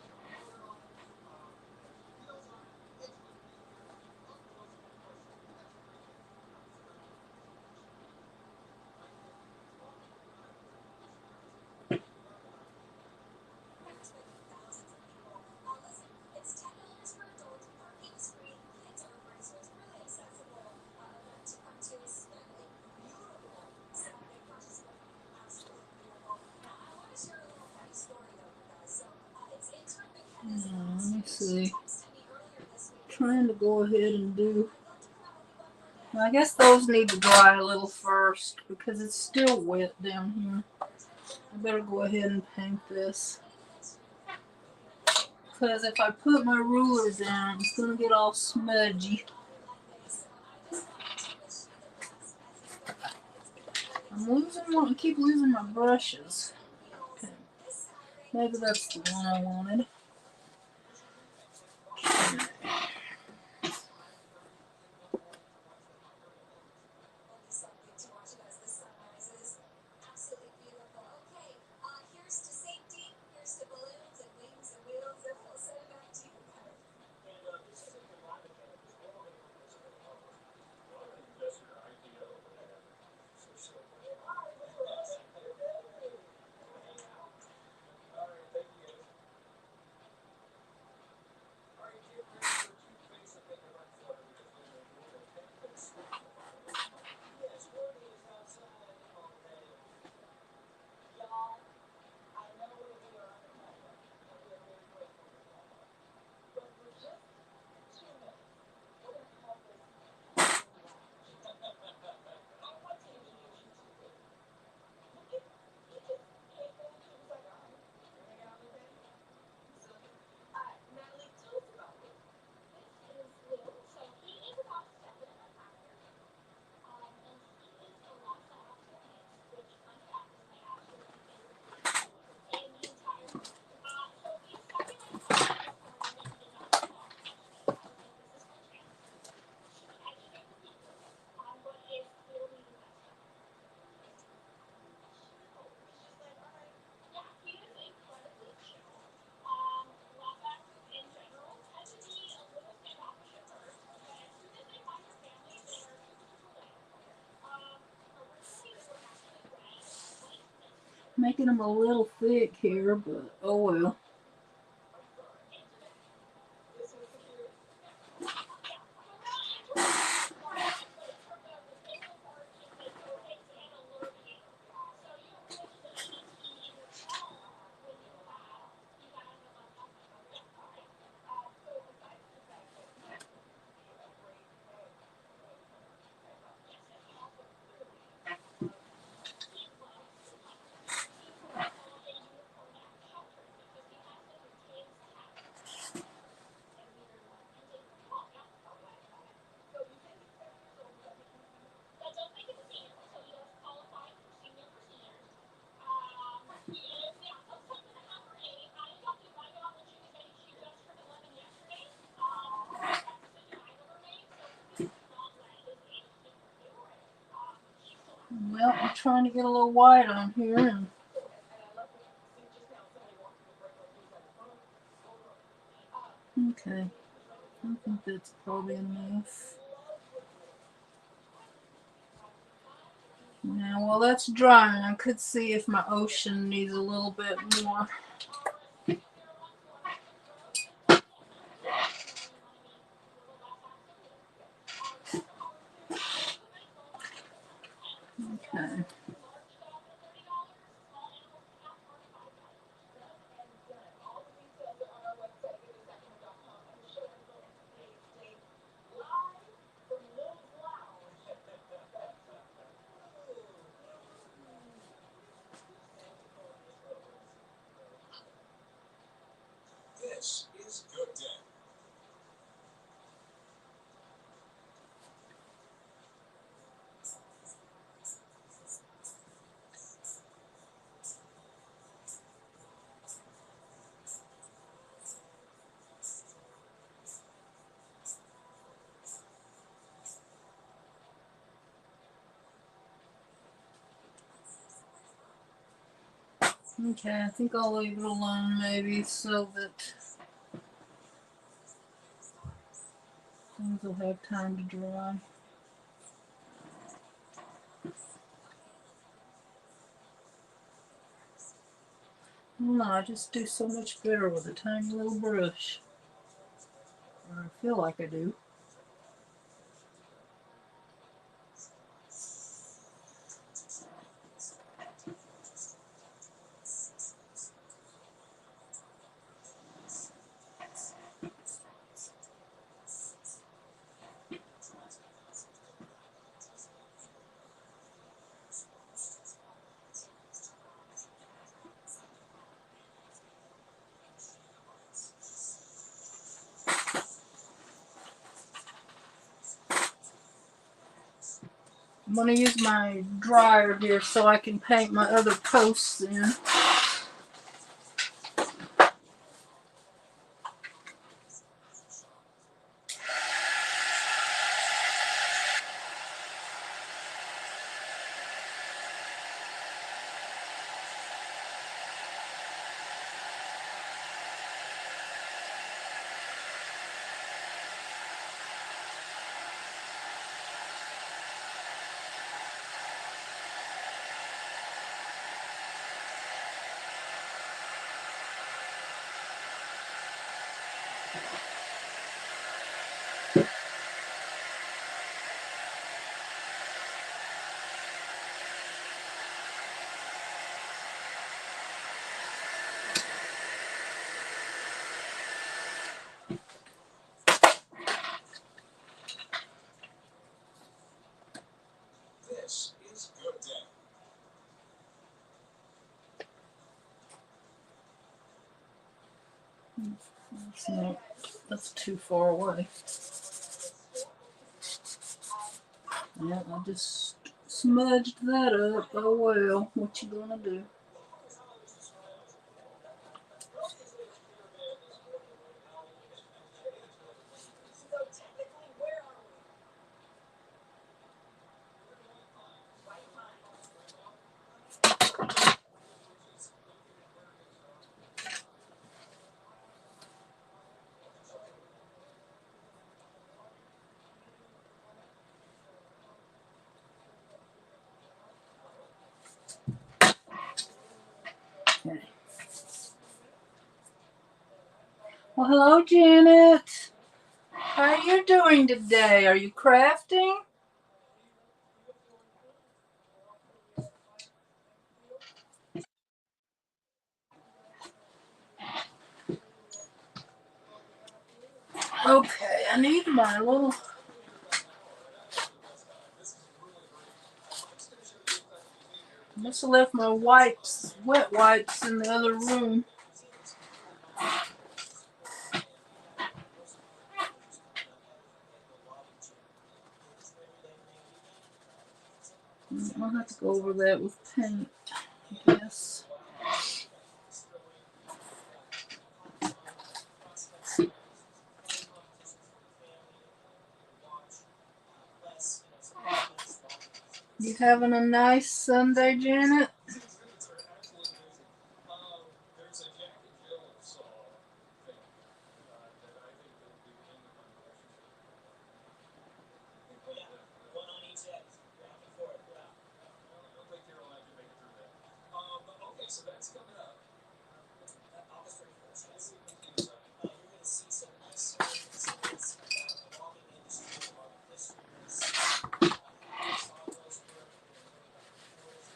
Speaker 1: Let me see. Trying to go ahead and do. I guess those need to dry a little first because it's still wet down here. I better go ahead and paint this. Because if I put my ruler down, it's going to get all smudgy. I keep losing my brushes. Okay. Maybe that's the one I wanted. Making them a little thick here, but oh well. trying to get a little white on here. And okay, I think that's probably enough. Now, while that's drying, I could see if my ocean needs a little bit more. Okay.
Speaker 2: This is Good Day.
Speaker 1: Okay, I think I'll leave it alone maybe so that things will have time to dry. No, I just do so much better with a tiny little brush. Or I feel like I do. I'm going to use my dryer here so I can paint my other posts in.
Speaker 2: This is Good Day.
Speaker 1: That's too far away. Yeah, I just smudged that up. Oh well, what you gonna do? Okay. Well, hello, Janet. How are you doing today? Are you crafting? Okay, I need my little. Must have left my wipes, wet wipes, in the other room. I'll have to go over that with paint, I guess. You having a nice Sunday, Janet?
Speaker 2: These minutes are absolutely amazing. There's a Jack and Jill song thing that I think that would be the end of my relationship.
Speaker 3: Yeah, one on each end. Back and forth. Yeah.
Speaker 2: I don't think Carol and I can make it through that. Okay, so that's coming up.
Speaker 3: August 31st. Yes.
Speaker 2: What do we think inside?
Speaker 3: You're going to see some excerpts about the logging industry, the logging history. You're going to see how sawmills work. You're going to learn about the forest industry and the relationships with those.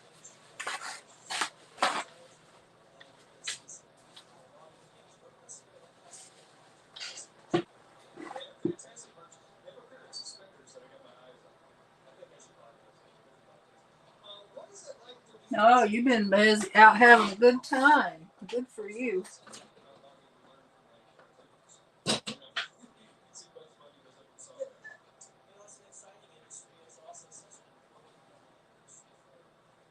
Speaker 3: And you're going to see some logging games. We're going to see that customer interaction.
Speaker 2: They have fantastic merch. They have a pair of suspenders that I got my eyes on. I think I should buy those. I should really buy those. What is it like to be?
Speaker 1: Oh, you've been busy out having a good time. Good for you.
Speaker 2: About logging, we learn from like cartoons. You can see Bugs Bunny does it with sawdust.
Speaker 3: It's an exciting industry. It's also such an important industry for increased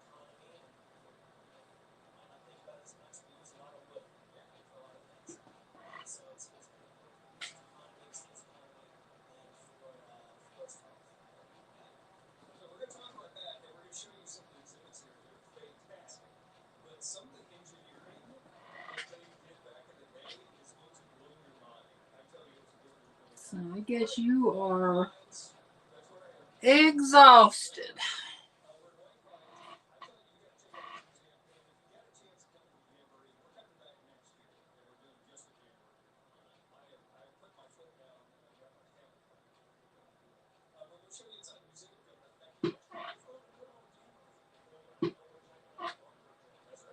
Speaker 3: economy. And you might not think about it as much. We use a lot of wood for a lot of things. So it's been important for the economy, the state's economy, and for forest health.
Speaker 2: So we're going to talk about that, and we're going to show you some of the exhibits here. They're fantastic. But some of the engineering that they did back in the day is going to blow your mind. I tell you, it's really, really
Speaker 1: So I guess you are
Speaker 2: that's where I am.
Speaker 1: exhausted.
Speaker 2: We're going by. I tell you, you got to check out the museum. And if you got a chance to come to the Jamboree, we're coming back next year, and we're doing just a Jamboree. I put my foot down, and I got my camel card. But we'll show you inside the museum coming up. Thank you. That's right. That's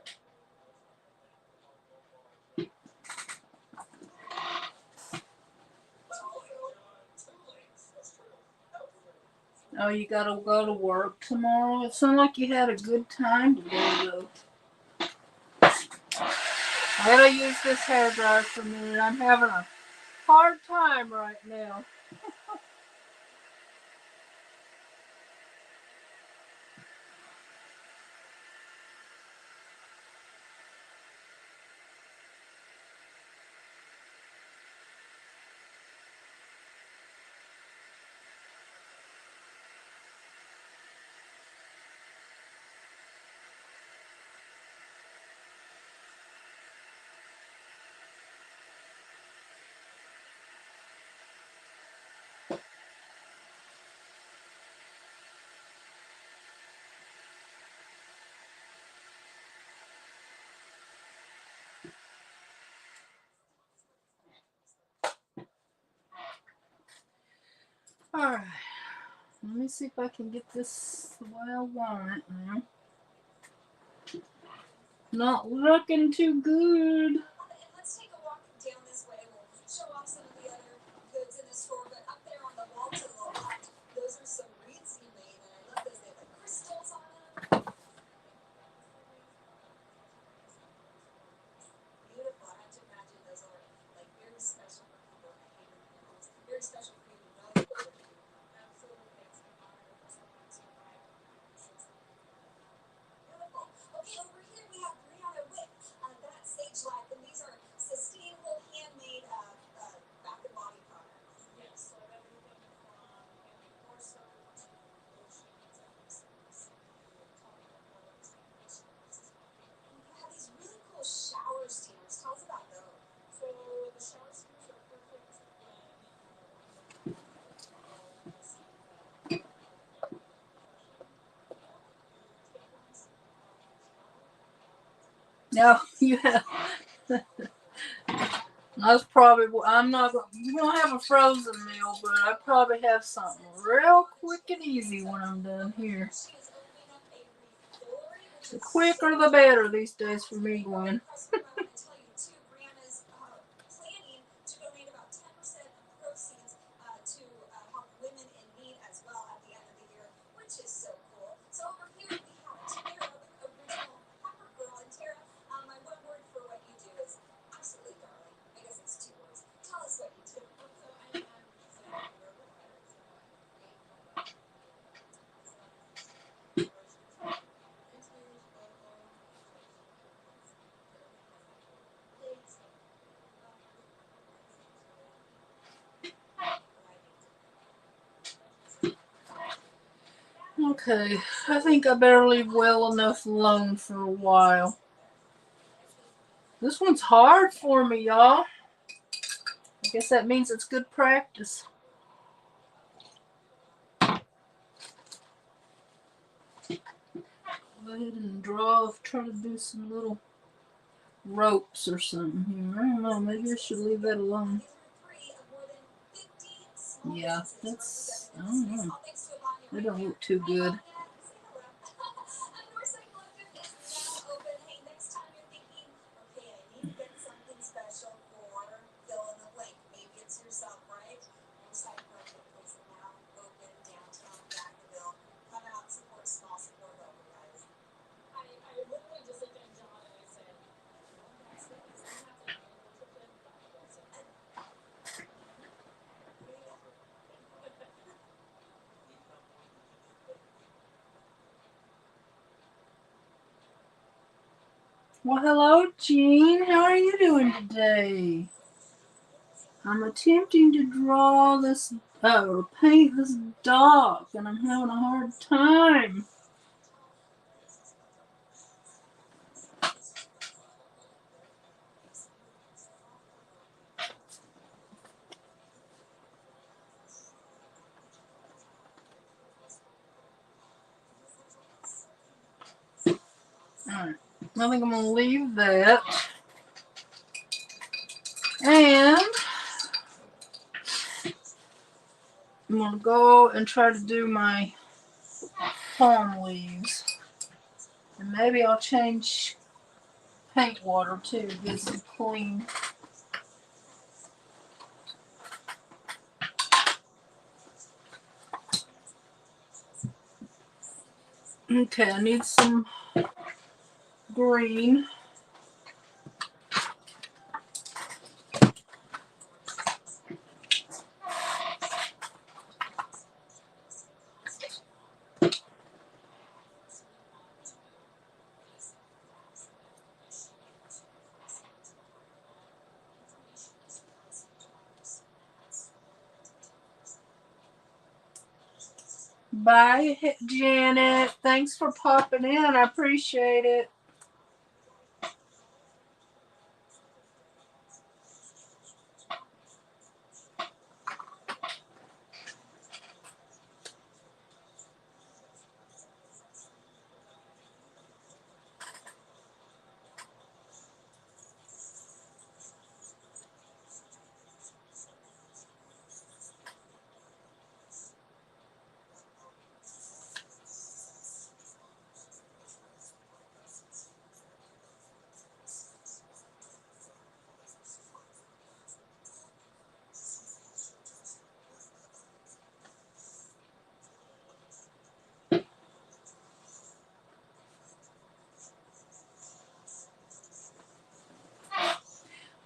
Speaker 2: true.
Speaker 1: Oh, you gotta go to work tomorrow? It sounded like you had a good time today, though. I gotta use this hairdryer for a minute. I'm having a hard time right now. Alright. Let me see if I can get this the way I want it now. Not looking too good.
Speaker 4: Let's take a walk down this way. We'll show off some of the other goods in the store. But up there on the wall to the left, those are some wreaths he made, and I love those. They have like crystals on them. Beautiful. I have to imagine those are like very special for people in the Haven Hills. Very special for you to know that those are you. Absolutely. It's an honor for someone to buy beautiful. Okay, over here we have Brianna Wick. That's Sage Life, and these are sustainable, handmade bath and body products. Yes, so everything from core soap to lotions and misters, topical products and face masks as well. And you have these really cool shower steamers. Tell us about those. So the shower steamers are perfect when you want to go messy with you take ones
Speaker 1: No, you have. That's probably. I'm not gonna. You don't have a frozen meal, but I probably have something real quick and easy when I'm done here.
Speaker 4: She is opening up a refillery, which
Speaker 1: The
Speaker 4: is
Speaker 1: quicker the better these days for me, Gwen.
Speaker 4: I want to tell you too, Brianna's planning to donate about 10% of proceeds to help women in need as well at the end of the year, which is so cool. So over here we have Tara with Original Pepper Girl. And Tara, my one word for what you do is absolutely darling. I guess it's 2 words. Tell us what you do. So I am
Speaker 1: Okay, I think I better leave well enough alone for a while. This one's hard for me, y'all. I guess that means it's good practice. Go ahead and try to do some little ropes or something here. I don't know, maybe I should leave that alone. Yeah, that's, I don't know. They don't look too good.
Speaker 3: I literally just looked at John and I said, "That's the reason I have to handle to play basketball." So
Speaker 1: Well, hello, Jean. How are you doing today? I'm attempting to draw this, to paint this dog, and I'm having a hard time. Alright, I think I'm going to leave that. And I'm going to go and try to do my palm leaves. And maybe I'll change paint water too, get some clean. Okay, I need some green. Bye, Janet. Thanks for popping in. I appreciate it.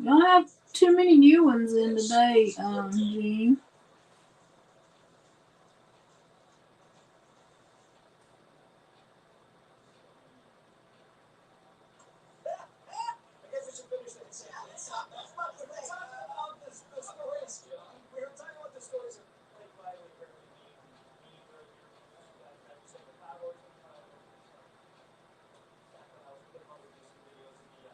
Speaker 1: You don't have too many new ones in today, Jean.
Speaker 3: I guess we should finish that sentence. The stories. We were talking about the stories of like violent meaning earlier. I was saying the powers and back when I was putting all the music videos in the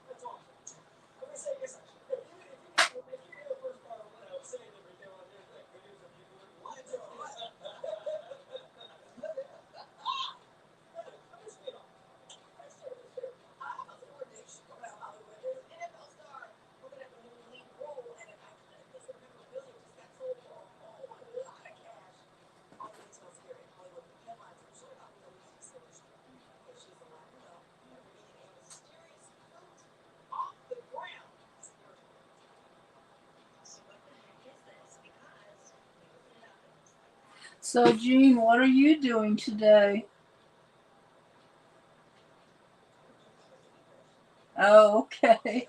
Speaker 3: that's all. I'm gonna say yes. If you hear the first part of what I was saying, everything on there's like videos of you doing what?
Speaker 1: So, Jean, what are you doing today? Oh, okay.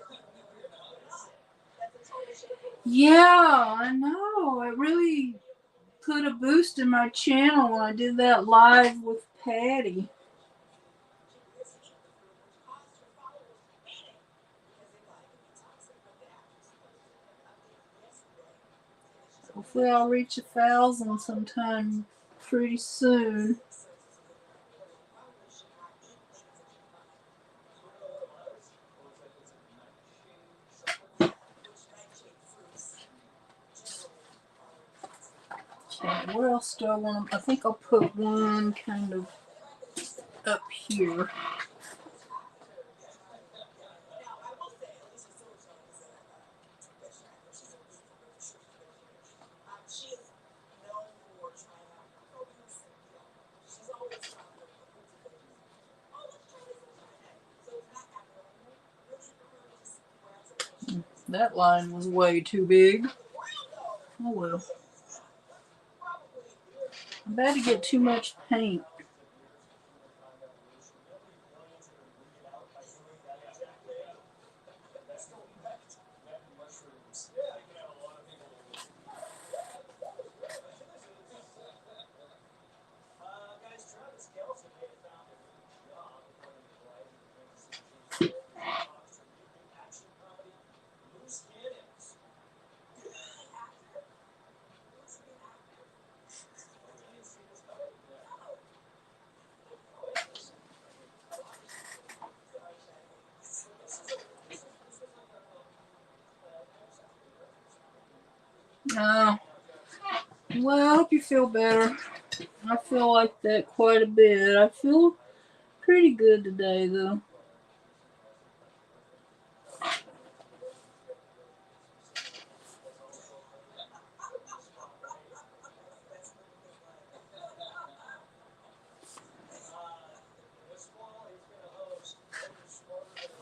Speaker 1: Yeah, I know. It really put a boost in my channel when I did that live with Patty. So Hopefully I'll reach 1,000 sometime pretty soon. Okay, where else do I want to? I think I'll put one kind of up here.
Speaker 4: She is known for trying out produce and she's always trying to oh, let's try this, let's try that. So it's not abnormal really for her to just grab something.
Speaker 1: That line was way too big. Oh well. I'm about to get too much paint.
Speaker 3: Guys, Travis Kelce may have found a new job according to Variety of Kansas City Chiefs. Talks to reboot action comedy Loose Cannons.
Speaker 1: Oh, well, I hope you feel better. I feel like that quite a bit. I feel pretty good today, though.
Speaker 3: This fall, he's going to host Better Smarter Than a Celebrity,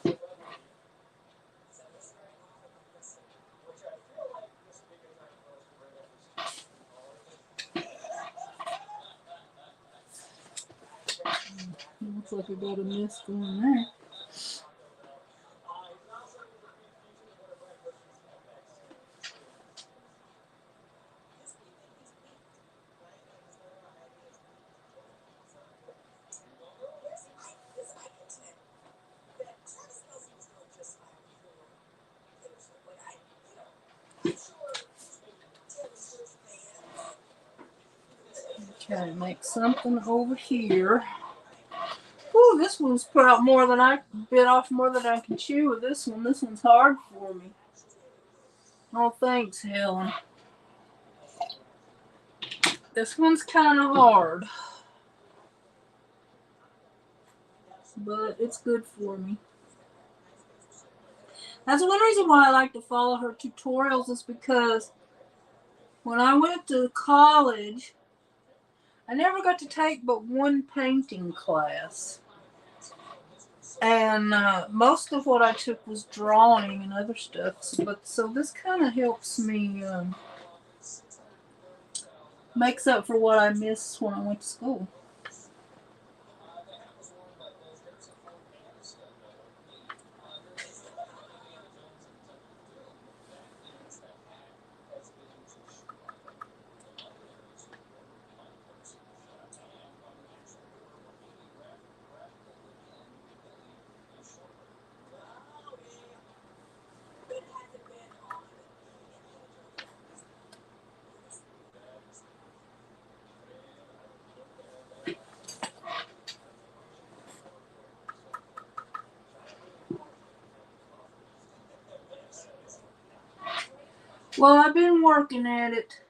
Speaker 3: which I feel like this would be a good time for us to bring up his
Speaker 1: Looks like we got a miss going there. Okay, make something over here. Ooh, this one's put out more than I bit off more than I can chew with this one. This one's hard for me. Oh, thanks, Helen. This one's kind of hard, but it's good for me. That's one reason why I like to follow her tutorials is because when I went to college, I never got to take but one painting class. And most of what I took was drawing and other stuff. So this kind of helps me, makes up for what I missed when I went to school. Well, I've been working at it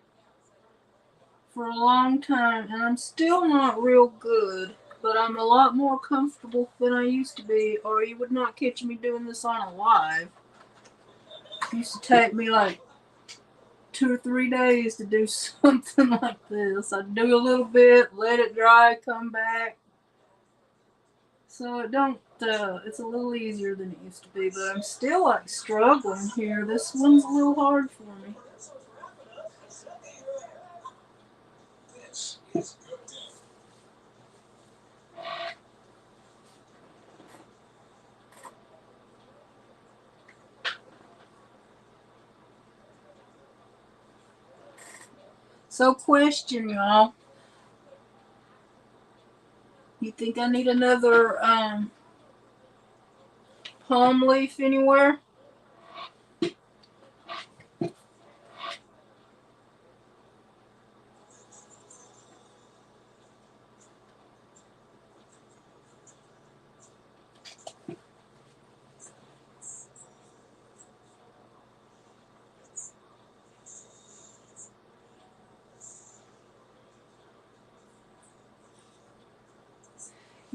Speaker 1: for a long time, and I'm still not real good, but I'm a lot more comfortable than I used to be, or you would not catch me doing this on a live. It used to take me like 2 or 3 days to do something like this. I'd do a little bit, let it dry, come back. So it's a little easier than it used to be, but I'm still like struggling here. This one's a little hard for me.
Speaker 2: This is good day.
Speaker 1: So, question, y'all. You think I need another palm leaf anywhere?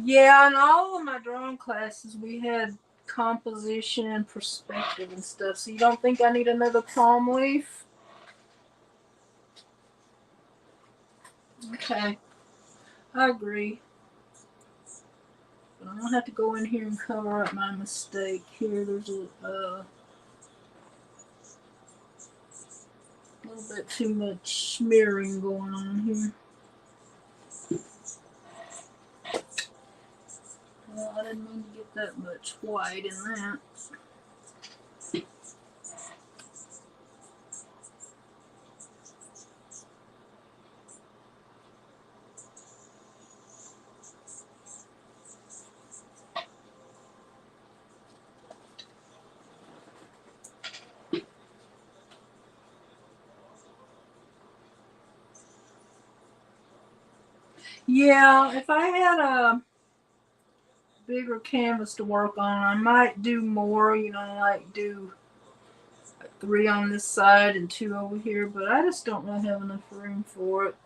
Speaker 1: Yeah, in all of my drawing classes, we had composition and perspective and stuff. So you don't think I need another palm leaf? Okay, I agree. But I'm gonna have to go in here and cover up my mistake. Here, there's a little bit too much smearing going on here. Well, I didn't mean to get that much white in that. Yeah, if I had a bigger canvas to work on, I might do more, like do 3 on this side and 2 over here, but I just don't really have enough room for it.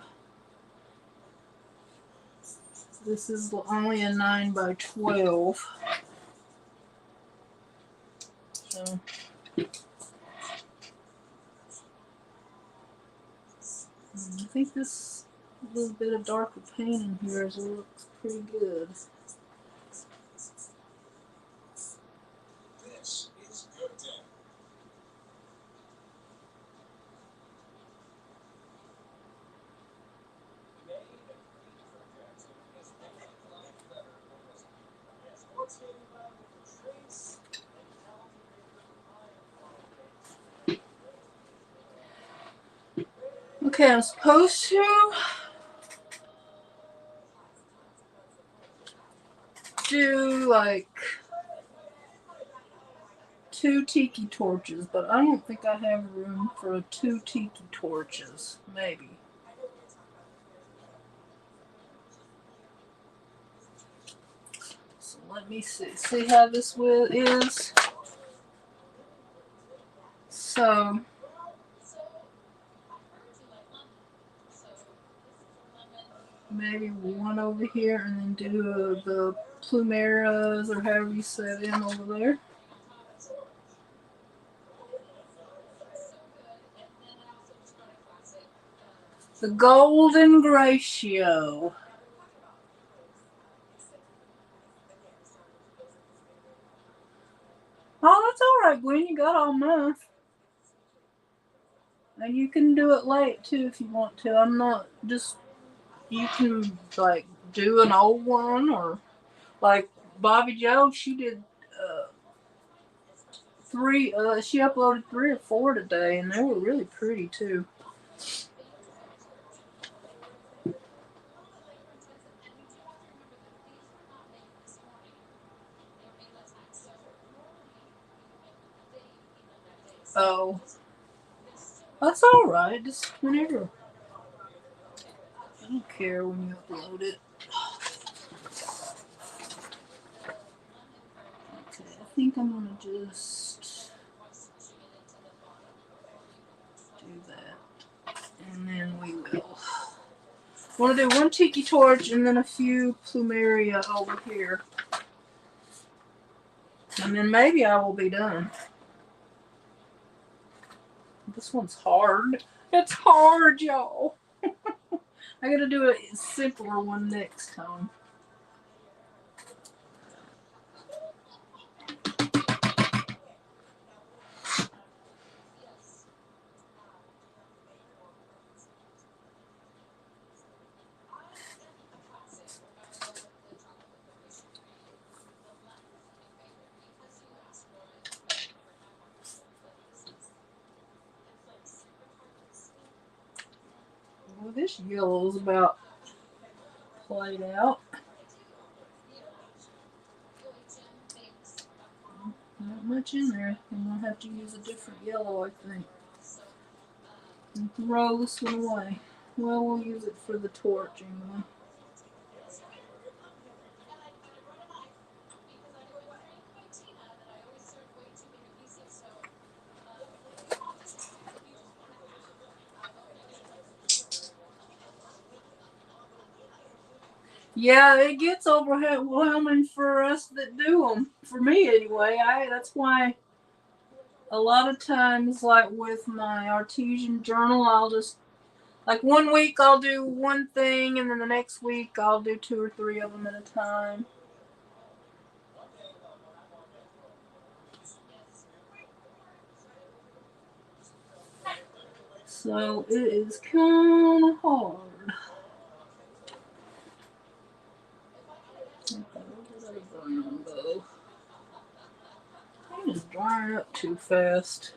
Speaker 1: This is only a 9 by 12. So I think this little bit of darker paint in here looks pretty good.
Speaker 2: This is good day. Made and for Jackson is a lot better than this. Yes, coordinated by the trace and talented
Speaker 1: Okay, I'm supposed to do like 2 tiki torches, but I don't think I have room for 2 tiki torches. Maybe. So let me see. See how this is? So maybe 1 over here and then do the plumeras or however you say them over there. The Golden Ratio. Oh, that's alright, Gwen. You got all month. And you can do it late too if you want to. I'm not just. You can like do an old one or like Bobby Joe. She did 3. She uploaded 3 or 4 today, and they were really pretty too. Oh, that's all right. Just whenever. I don't care when you upload it. Okay, I think I'm gonna just do that, and then we will. I want to do 1 tiki torch and then a few plumeria over here, and then maybe I will be done. This one's hard. It's hard, y'all. I gotta do a simpler one next time. Well, this yellow's about played out. Not much in there. I'm gonna have to use a different yellow, I think. And throw this one away. Well, we'll use it for the torch anyway. Yeah, it gets overwhelming for us that do them. For me, anyway. That's why a lot of times, like with my artesian journal, I'll just like one week I'll do one thing, and then the next week I'll do 2 or 3 of them at a time. So it is kind of hard. I'm just drying up too fast.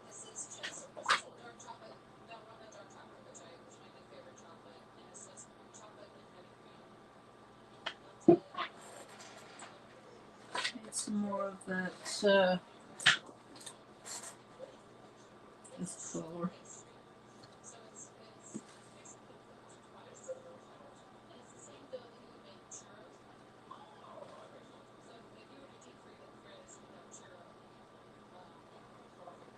Speaker 4: This is just dark chocolate, that one, the dark chocolate, which is my favorite chocolate, and it's just chocolate and heavy cream.
Speaker 1: Need some more of that. This color.
Speaker 4: So it's and it's the same dough that you would make churros with. So if you were to deep freeze it, you'd have churro. You're welcome.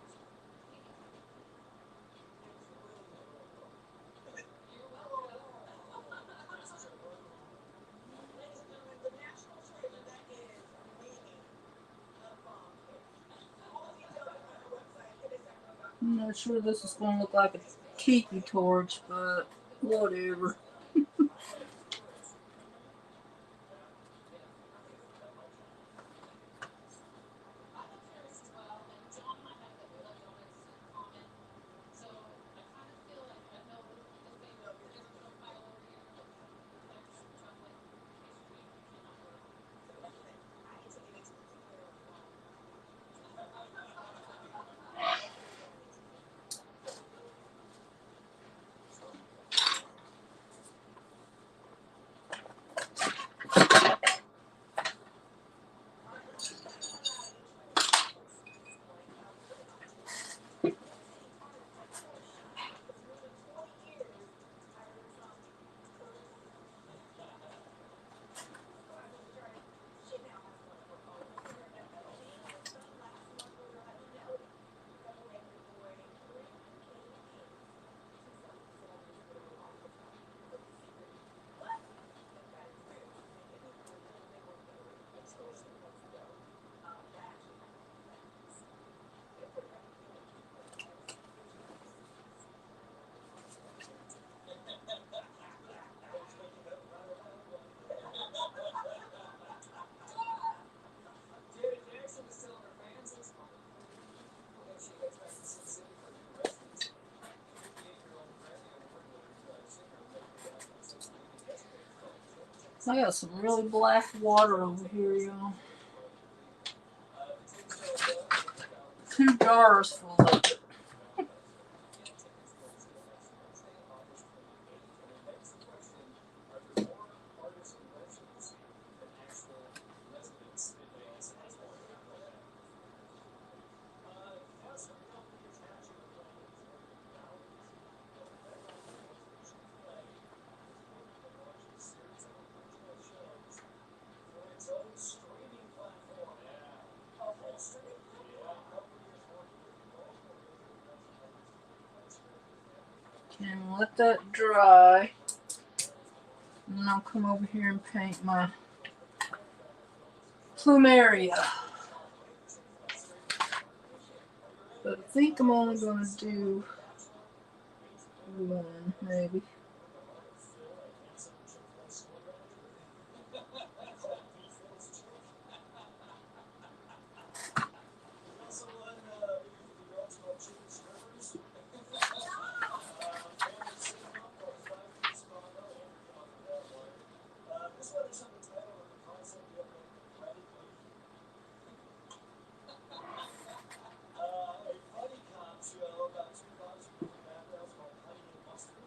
Speaker 4: Ladies and gentlemen, the national treasure that is Mimi the Bomb Cake. All the details are on our website, kittysackrow.com.
Speaker 1: I'm not sure this is going to look like a tiki torch, but whatever.
Speaker 4: I love Paris as well, and John and I have that we love donuts in common. So I kind of feel like I know the favorite profile over here. There's chocolate pastry you cannot go wrong. I need to get into the tea as well. Janet Jackson is telling her fans this morning that she expects Sin City for new residents. 58-year-old Grammy Award-winning singer
Speaker 1: I got some really black water over here, y'all. 2 jars full of it. And let that dry. And then I'll come over here and paint my plumeria. But I think I'm only going to do 1, maybe.
Speaker 3: This one is under the title of the concept of radically. A funny cop show about 2 cars who moved backgrounds called Honey and Mustard.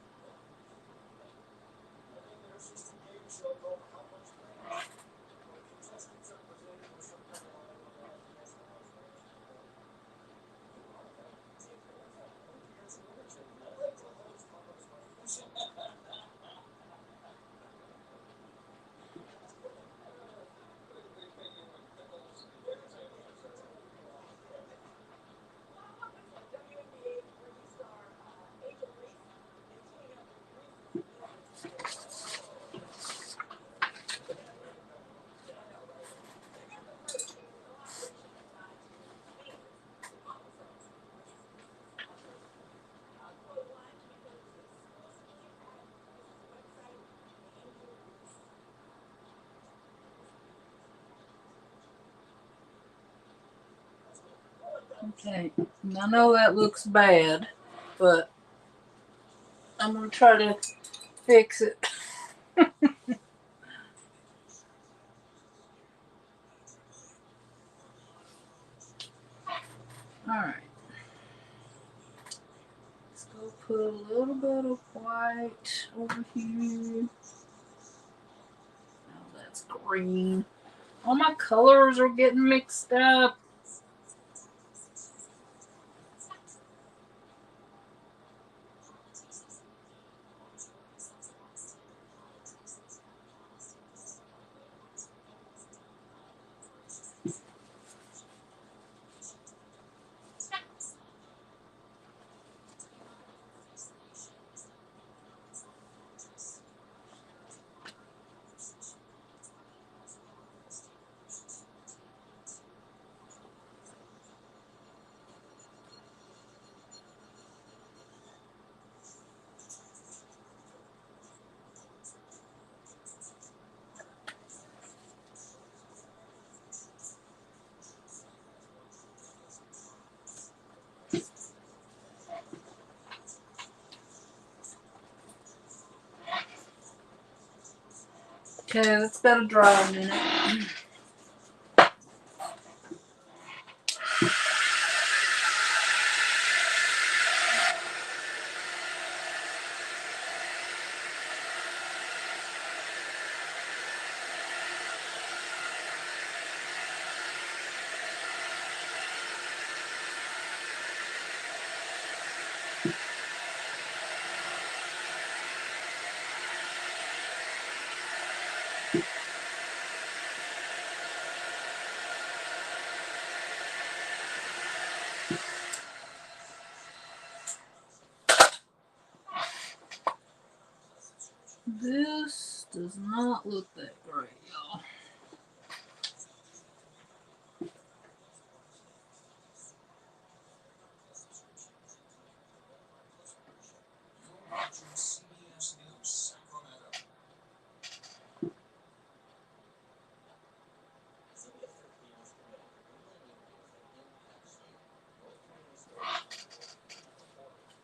Speaker 1: Okay, I know that looks bad, but I'm gonna try to fix it. Alright. Let's go put a little bit of white over here. Oh, that's green. All my colors are getting mixed up. Okay, that's gotta dry a minute. This does not look that great, y'all.
Speaker 2: You're watching CBS News Sacramento.
Speaker 3: CBS 13 is committed to bringing you news that impacts you. North Korean stories reported.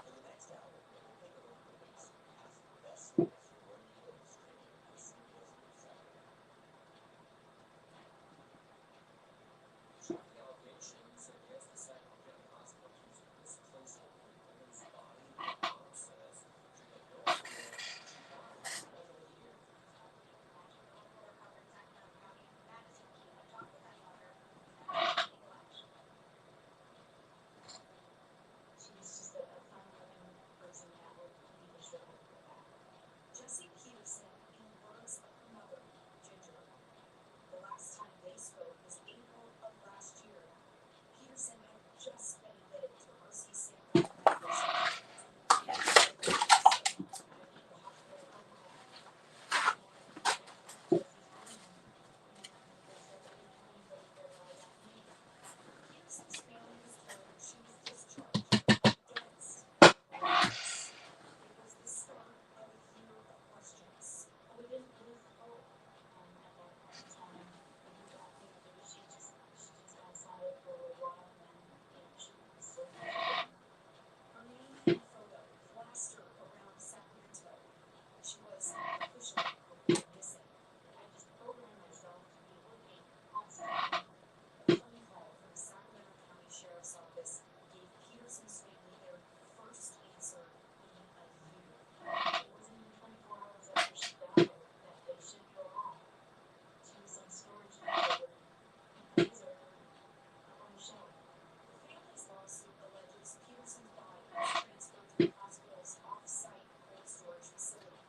Speaker 3: In the next hour, we'll take a look at the week's past best stories from where you live, streaming at CBS News Sacramento. Shocking allegations against the Sacramento County Hospital accusing this close look at a woman's body. Mom says she had no idea she died all over the year.
Speaker 4: She's just a fun-loving person that would leave a show with her back. Jessie Peterson converts her mother, Ginger. The last time they spoke was April of last year. Peterson had just been admitted to Mercy Sample Medication. Peterson's family was told she was discharged. Dense. Relax. It was the start of a year of questions.
Speaker 5: We didn't lose hope at that point in time. I think that she just got silent for a while, and she was so
Speaker 4: Her name and photo plastered around Sacramento. She was officially reported missing.
Speaker 5: I just programmed myself to be looking constantly.
Speaker 4: A phone call from the Sacramento County Sheriff's Office gave Peterson's family their first answer in a year.
Speaker 5: It wasn't even 24 hours after she died that they shipped her off to some storage facility. And these are up on the shelf.
Speaker 4: The family's lawsuit alleges Peterson's body was transferred to the hospital's off-site cold storage facility.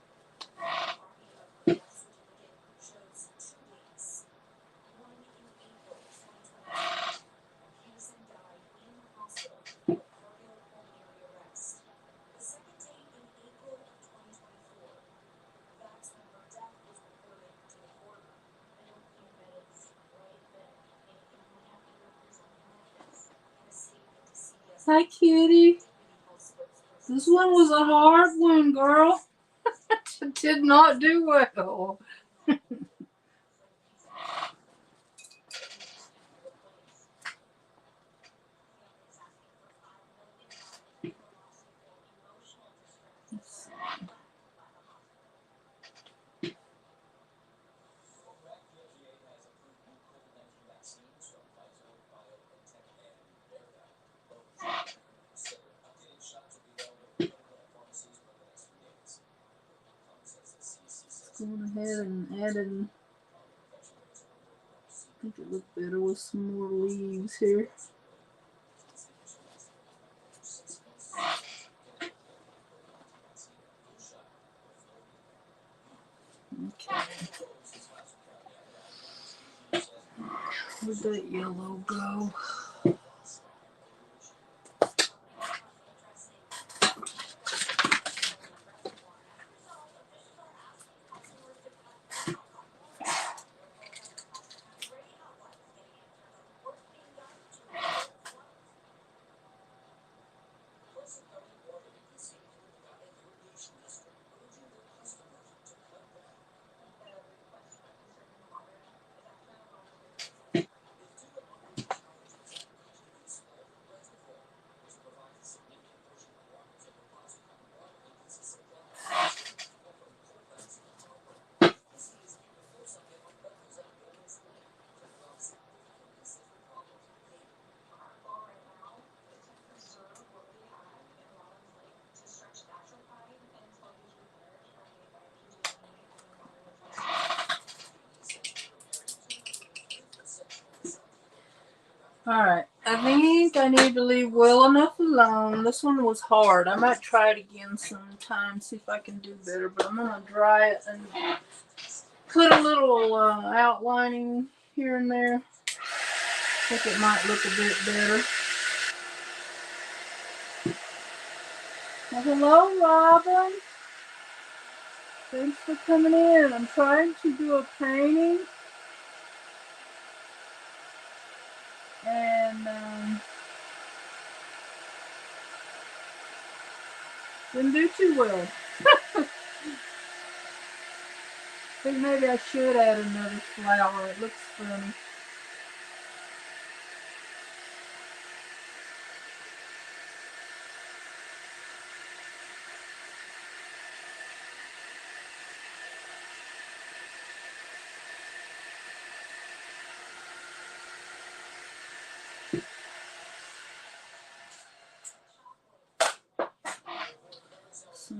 Speaker 4: A copy of her death certificate shows 2 dates. One in April 2022. Peterson died in the hospital of cardiac pulmonary arrest. The second date in April of 2024. That's when her death was reported to the coroner.
Speaker 5: I don't think that it's right that anything would happen to her something like this.
Speaker 4: In a statement to CBS,
Speaker 1: Hi, kitty.
Speaker 4: Deputy Health spokesperson
Speaker 1: This one was a hard one, girl. Did not do well. and added. I think it looked better with some more leaves here. Okay. Where'd that yellow go? Alright, I think I need to leave well enough alone. This one was hard. I might try it again sometime, see if I can do better. But I'm going to dry it and put a little outlining here and there. I think it might look a bit better. Well, hello, Robin. Thanks for coming in. I'm trying to do a painting. And didn't do too well. I think maybe I should add another flower. It looks funny. So,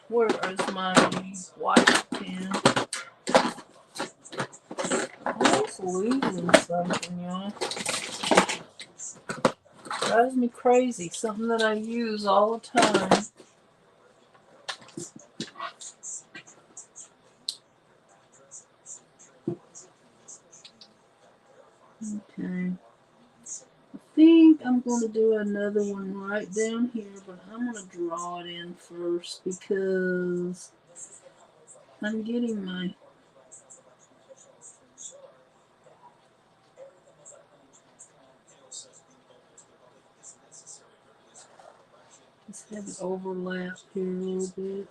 Speaker 1: where is my white pen? I was losing something, y'all. Drives me crazy. Something that I use all the time. Okay. I think I'm going to do another one right down here, but I'm going to draw it in first because I'm getting my... Let's have it overlap here a little bit.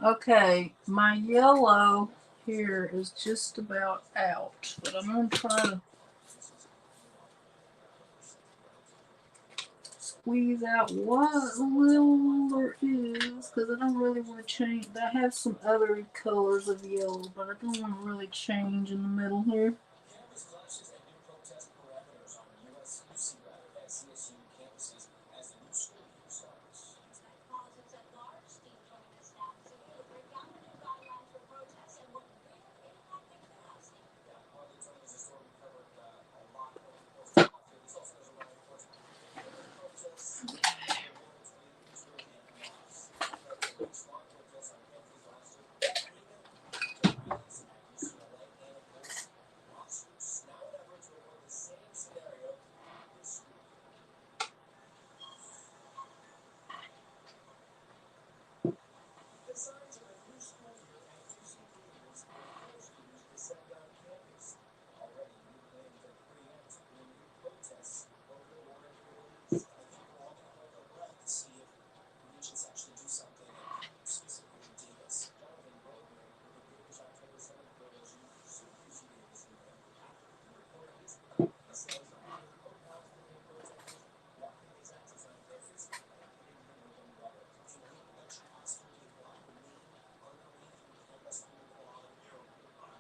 Speaker 1: Okay, my yellow hair is just about out, but I'm gonna try to squeeze out what little there is, because I don't really want to change. I have some other colors of yellow, but I don't want to really change in the middle here.
Speaker 3: Campus clashes and new protest parameters on CSU campuses as the new school year starts.
Speaker 4: Expect politics at large. Steve joining us now in studio to break down the new guidelines for protests and what real impact they could have. Steve.
Speaker 3: Yeah, hardly joining us a story we covered a lot over the course of the last year. This also doesn't run, of course, further protests in the war between Israel and Hamas. Compared to weeks-long protests on campuses last year, even to violence at UCLA and, of course, lawsuits. Now an effort to avoid the same scenario this school year. The signs of a new school year and UC leaders encourage students to settle down campus. Already, new plans to preempt renewed protests over the war in the Middle East. I think we're all going to hold our breath to see if Regents actually do something, and specifically Davis. Jonathan Grosvenor with the Davis October 7th photos soon UC Davis after he reported his cut. He says there were pro-Palestinian protesters walking his axis on campus, and he didn't hear no one rubber. So any election hostility will remain underneath the campus school quality.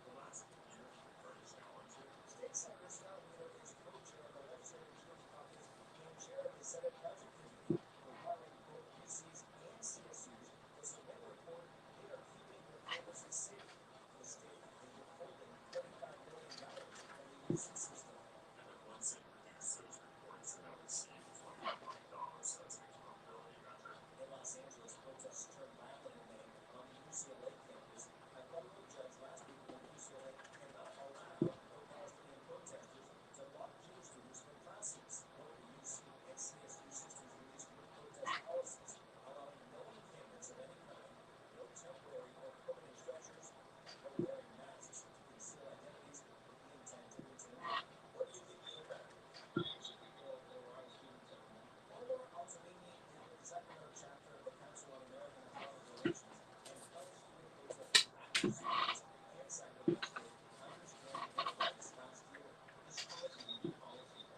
Speaker 3: The last year has been very challenging. State Senator Scott Wiener is co-chair of the Legislative Justice Caucus and chair of the Senate Budget Committee, requiring both UCs and CSUs to submit a report they are keeping their campuses safe. The state is withholding $25 million from the UC system.
Speaker 2: And then once it reduced those reports, they're going to receive $21 million. So that's an accountability measure.
Speaker 3: In Los Angeles, protests turned violent in May on the UCLA campus. A federal judge last week ruled UCLA cannot allow pro-Palestinian protesters to lock Jewish students from classes. Both the UC and CSU systems released new protest policies, allowing no encampments of any kind, no temporary or permanent structures, no wearing masks to conceal identities with the intent to intimidate. What do you think the impact will be? Millions of people will rise students at home. Omar Al-Tamimi is with the Sacramento chapter of the Council on American Athletic Relations and held student protesters back to schools and Sacramento State understand their rights last year. Describe the new policy.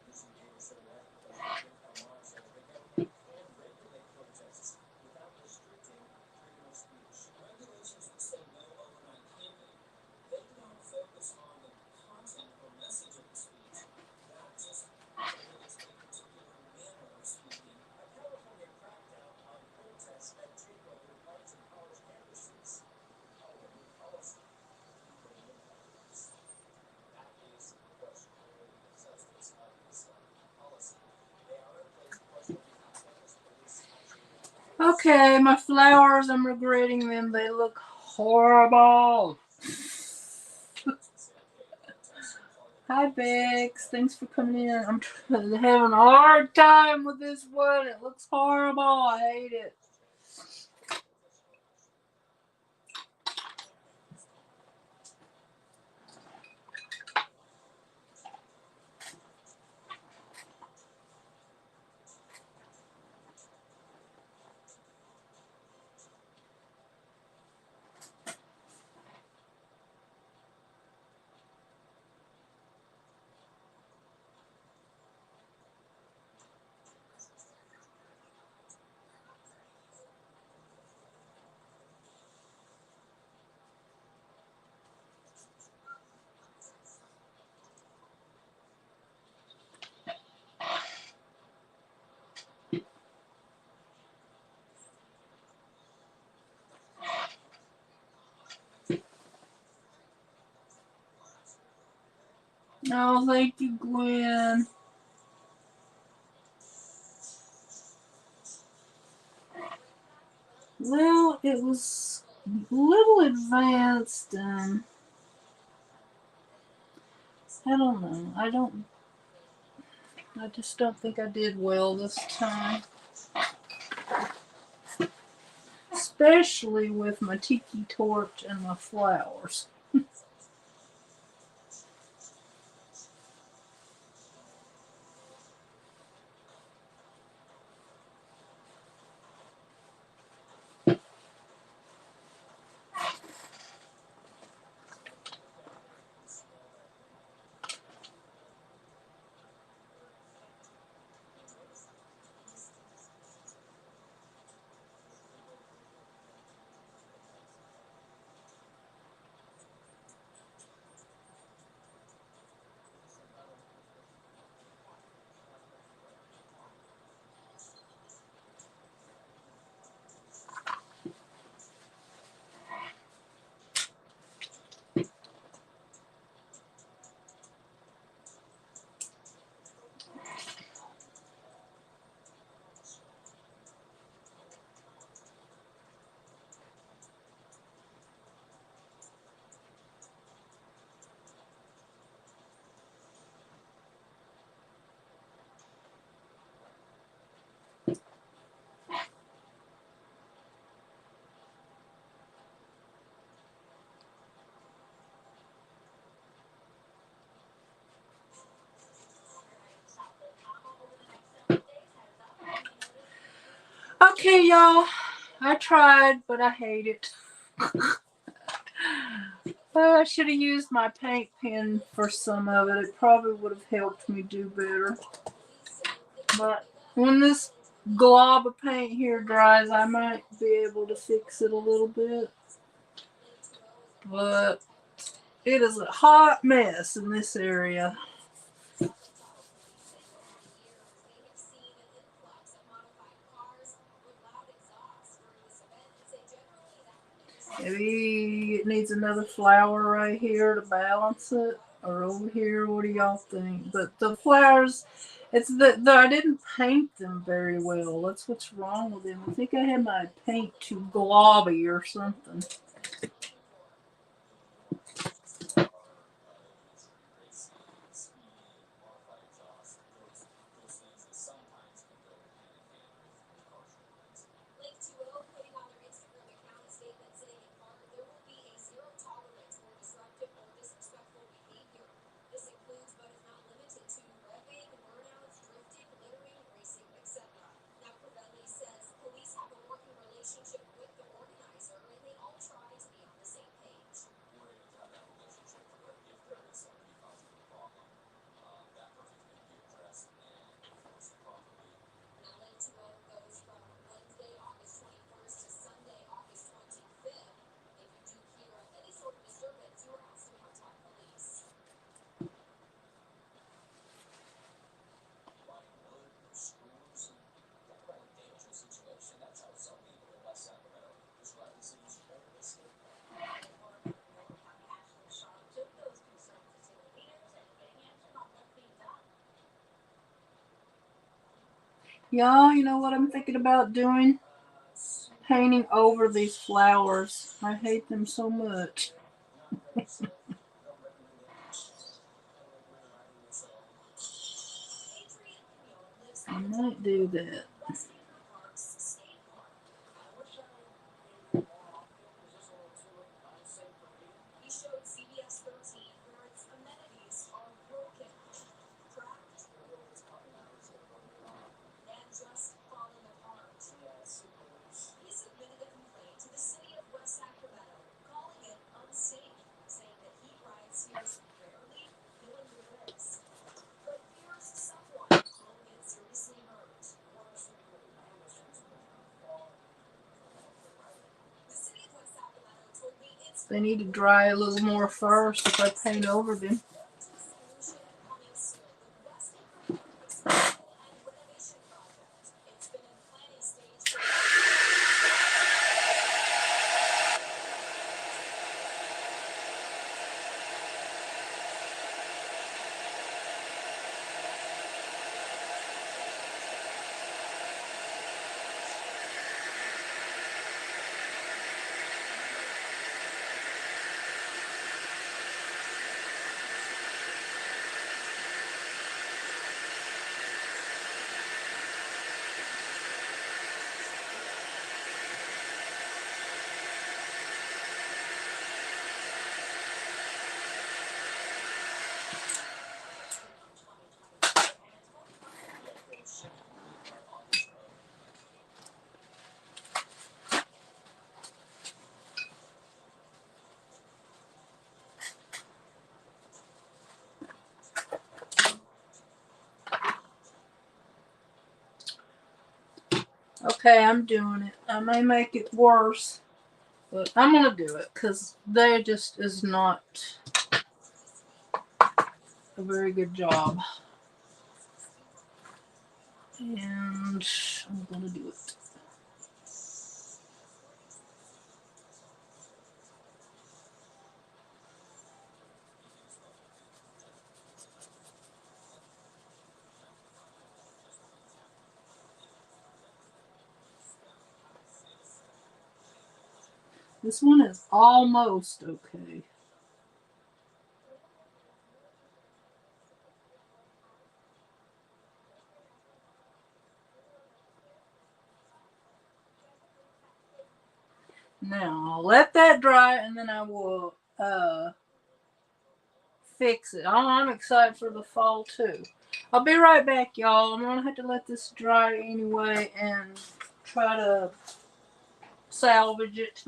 Speaker 3: UC Davis Civil Rights Professor Jim Kalmar says the government can regulate protests without restricting freedom of speech. Regulations would say no overnight camping. They don't focus on the content or message of the speech, not just prohibits a particular manner of speaking. A California crackdown on protests that take over parts of college campuses. How will new policy really impact this? That is the question. The substance of this policy. They are in place questioning how campus police actually enforce.
Speaker 1: Okay, my flowers, I'm regretting them. They look horrible. Hi, Bex. Thanks for coming in. I'm having a hard time with this one. It looks horrible. I hate it. Oh, thank you, Gwen. Well, it was a little advanced. I don't know. I just don't think I did well this time. Especially with my tiki torch and my flowers. Okay, y'all. I tried, but I hate it. I should have used my paint pen for some of it. It probably would have helped me do better. But when this glob of paint here dries, I might be able to fix it a little bit. But it is a hot mess in this area. Maybe it needs another flower right here to balance it, or over here. What do y'all think? But the flowers, it's the I didn't paint them very well. That's what's wrong with them. I think I had my paint too globby or something.
Speaker 4: Lake 2O putting on their Instagram account a statement saying in part, there will be a zero tolerance for disruptive or disrespectful behavior. This includes but is not limited to revving, burnouts, drifting, littering, racing, etc. Now, Crivelli says police have a working relationship with the organizer and they all try to be on the same page.
Speaker 2: We're able to have that relationship where if there is somebody causing a problem, that person's going to be addressed and enforced properly.
Speaker 4: Now, Lake 2O goes from Wednesday, August 21st to Sunday, August 25th. If you do hear of any sort of disturbance, you are asked to contact police.
Speaker 3: Buying wood or screws, talk about a dangerous situation. That's how some people in West Sacramento describe the city's homeless state.
Speaker 5: Ashley Shaw took those concerns to city leaders and getting action on what's being done.
Speaker 1: Y'all, you know what I'm thinking about doing? Painting over these flowers. I hate them so much.
Speaker 4: Adrian Pino lives
Speaker 1: I might do that.
Speaker 4: West Acre Parks State Park.
Speaker 3: I wish I maybe more often because it's a little too unsafe for me.
Speaker 4: He showed CBS 13 where its amenities are broken, cracked, and just falling apart.
Speaker 3: Yeah, it's super loose.
Speaker 4: He submitted a complaint to the city of West Sacramento, calling it unsafe, saying that he rides here rarely, feeling the risks. But here's someone who'll get seriously hurt. The city of West Sacramento told me it's
Speaker 1: They need to dry a little more first if I paint over them.
Speaker 4: to a solution coming soon with West Acre Park expansion and renovation project. It's been in planning stage for
Speaker 1: Okay, I'm doing it. I may make it worse, but I'm gonna do it because they just is not a very good job. And I'm gonna do it. This one is almost okay. Now I'll let that dry and then I will fix it. I'm excited for the fall too. I'll be right back, y'all. I'm gonna have to let this dry anyway and try to salvage it.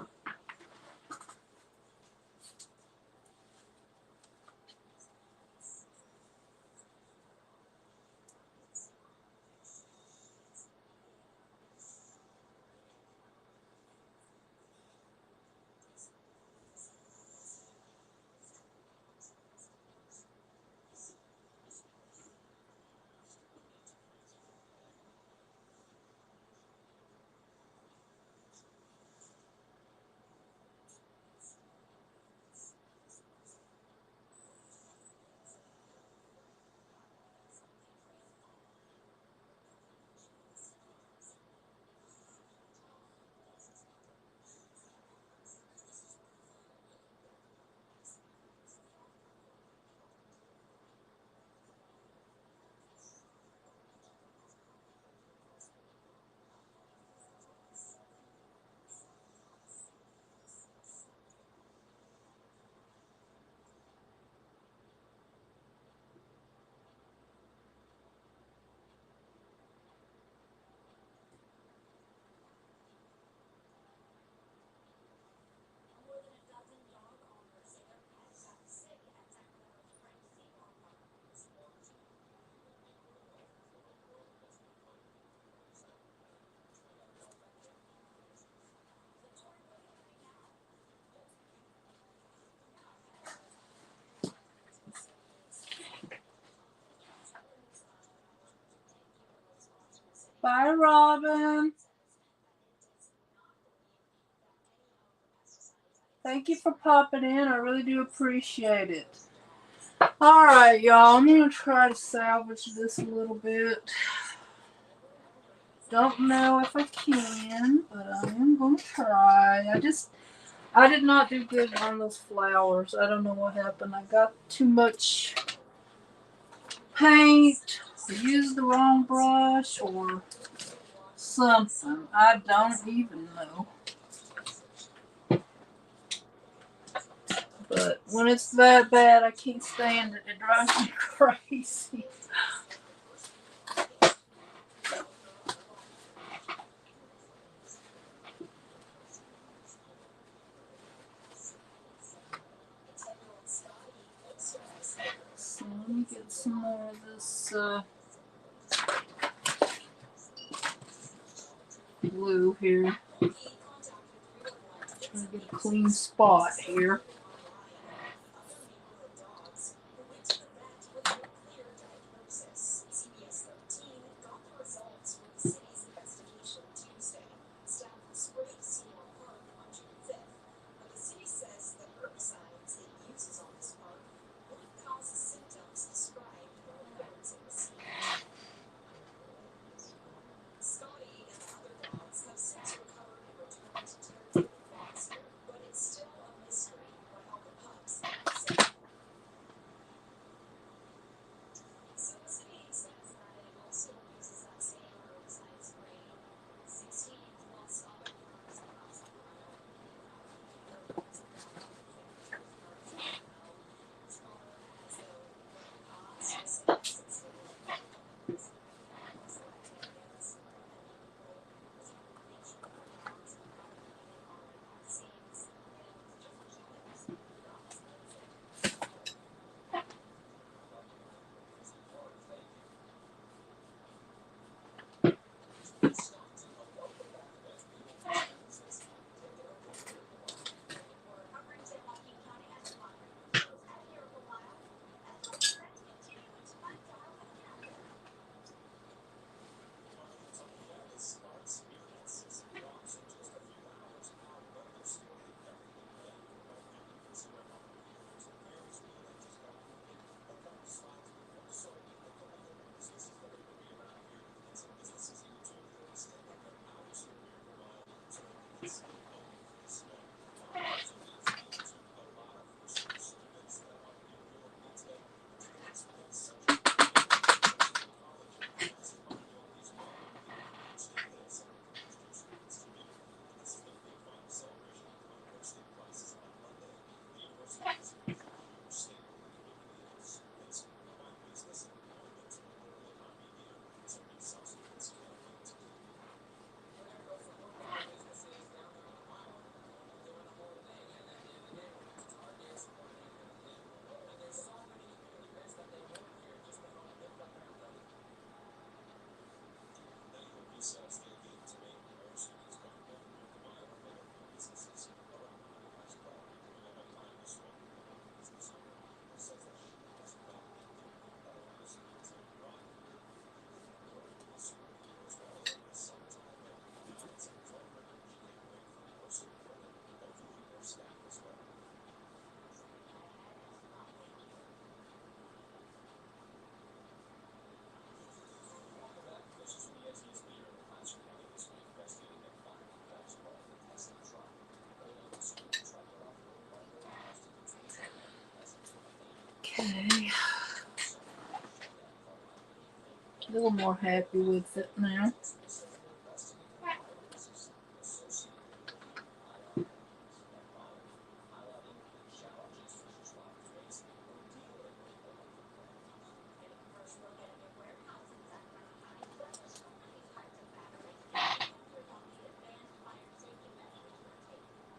Speaker 4: More than a dozen dog owners say their pets got sick at Sacramento's Frank Seymour Park. Victoria, what are you doing now?
Speaker 1: Bye, Robin. Thank you for popping in. I really do appreciate it. All right, y'all. I'm going to try to salvage this a little bit. Don't know if I can, but I am going to try. I did not do good on those flowers. I don't know what happened. I got too much paint, used the wrong brush, or something. I don't even know. But when it's that bad, I can't stand it. It drives me crazy. So let me get some more of this blue here. Try to get a clean spot here.
Speaker 4: CBS 13 got the results from the city's investigation Tuesday. Staff sprayed Seymour Park on June 5th, but the city says the herbicides it uses on this park wouldn't cause the symptoms described in the letters it received. Scotty and the other dogs have since recovered and returned to territory last year, but it's still a mystery
Speaker 1: Okay. A little more happy with it now.
Speaker 4: First look at a new warehouse in Sacramento County Florida shows many types of batteries and with all the advanced fire safety measures we're taking.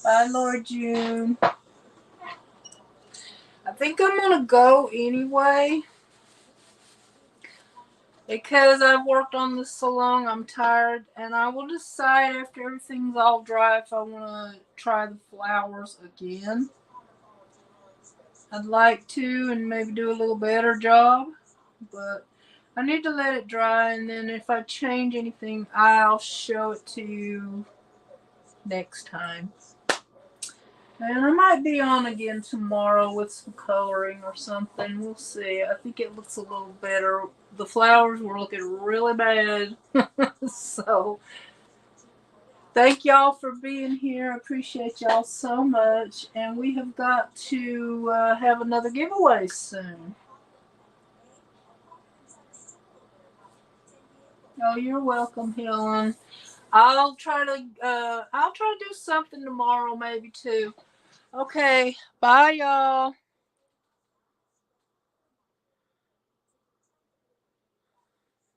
Speaker 1: Bye, Lord June. I think I'm gonna go anyway because I've worked on this so long. I'm tired, and I will decide after everything's all dry if I want to try the flowers again. I'd like to, and maybe do a little better job, but I need to let it dry, and then if I change anything, I'll show it to you next time. And I might be on again tomorrow with some coloring or something. We'll see. I think it looks a little better. The flowers were looking really bad. So, thank y'all for being here. I appreciate y'all so much. And we have got to have another giveaway soon. Oh, you're welcome, Helen. I'll try to do something tomorrow, maybe too. Okay, bye, y'all.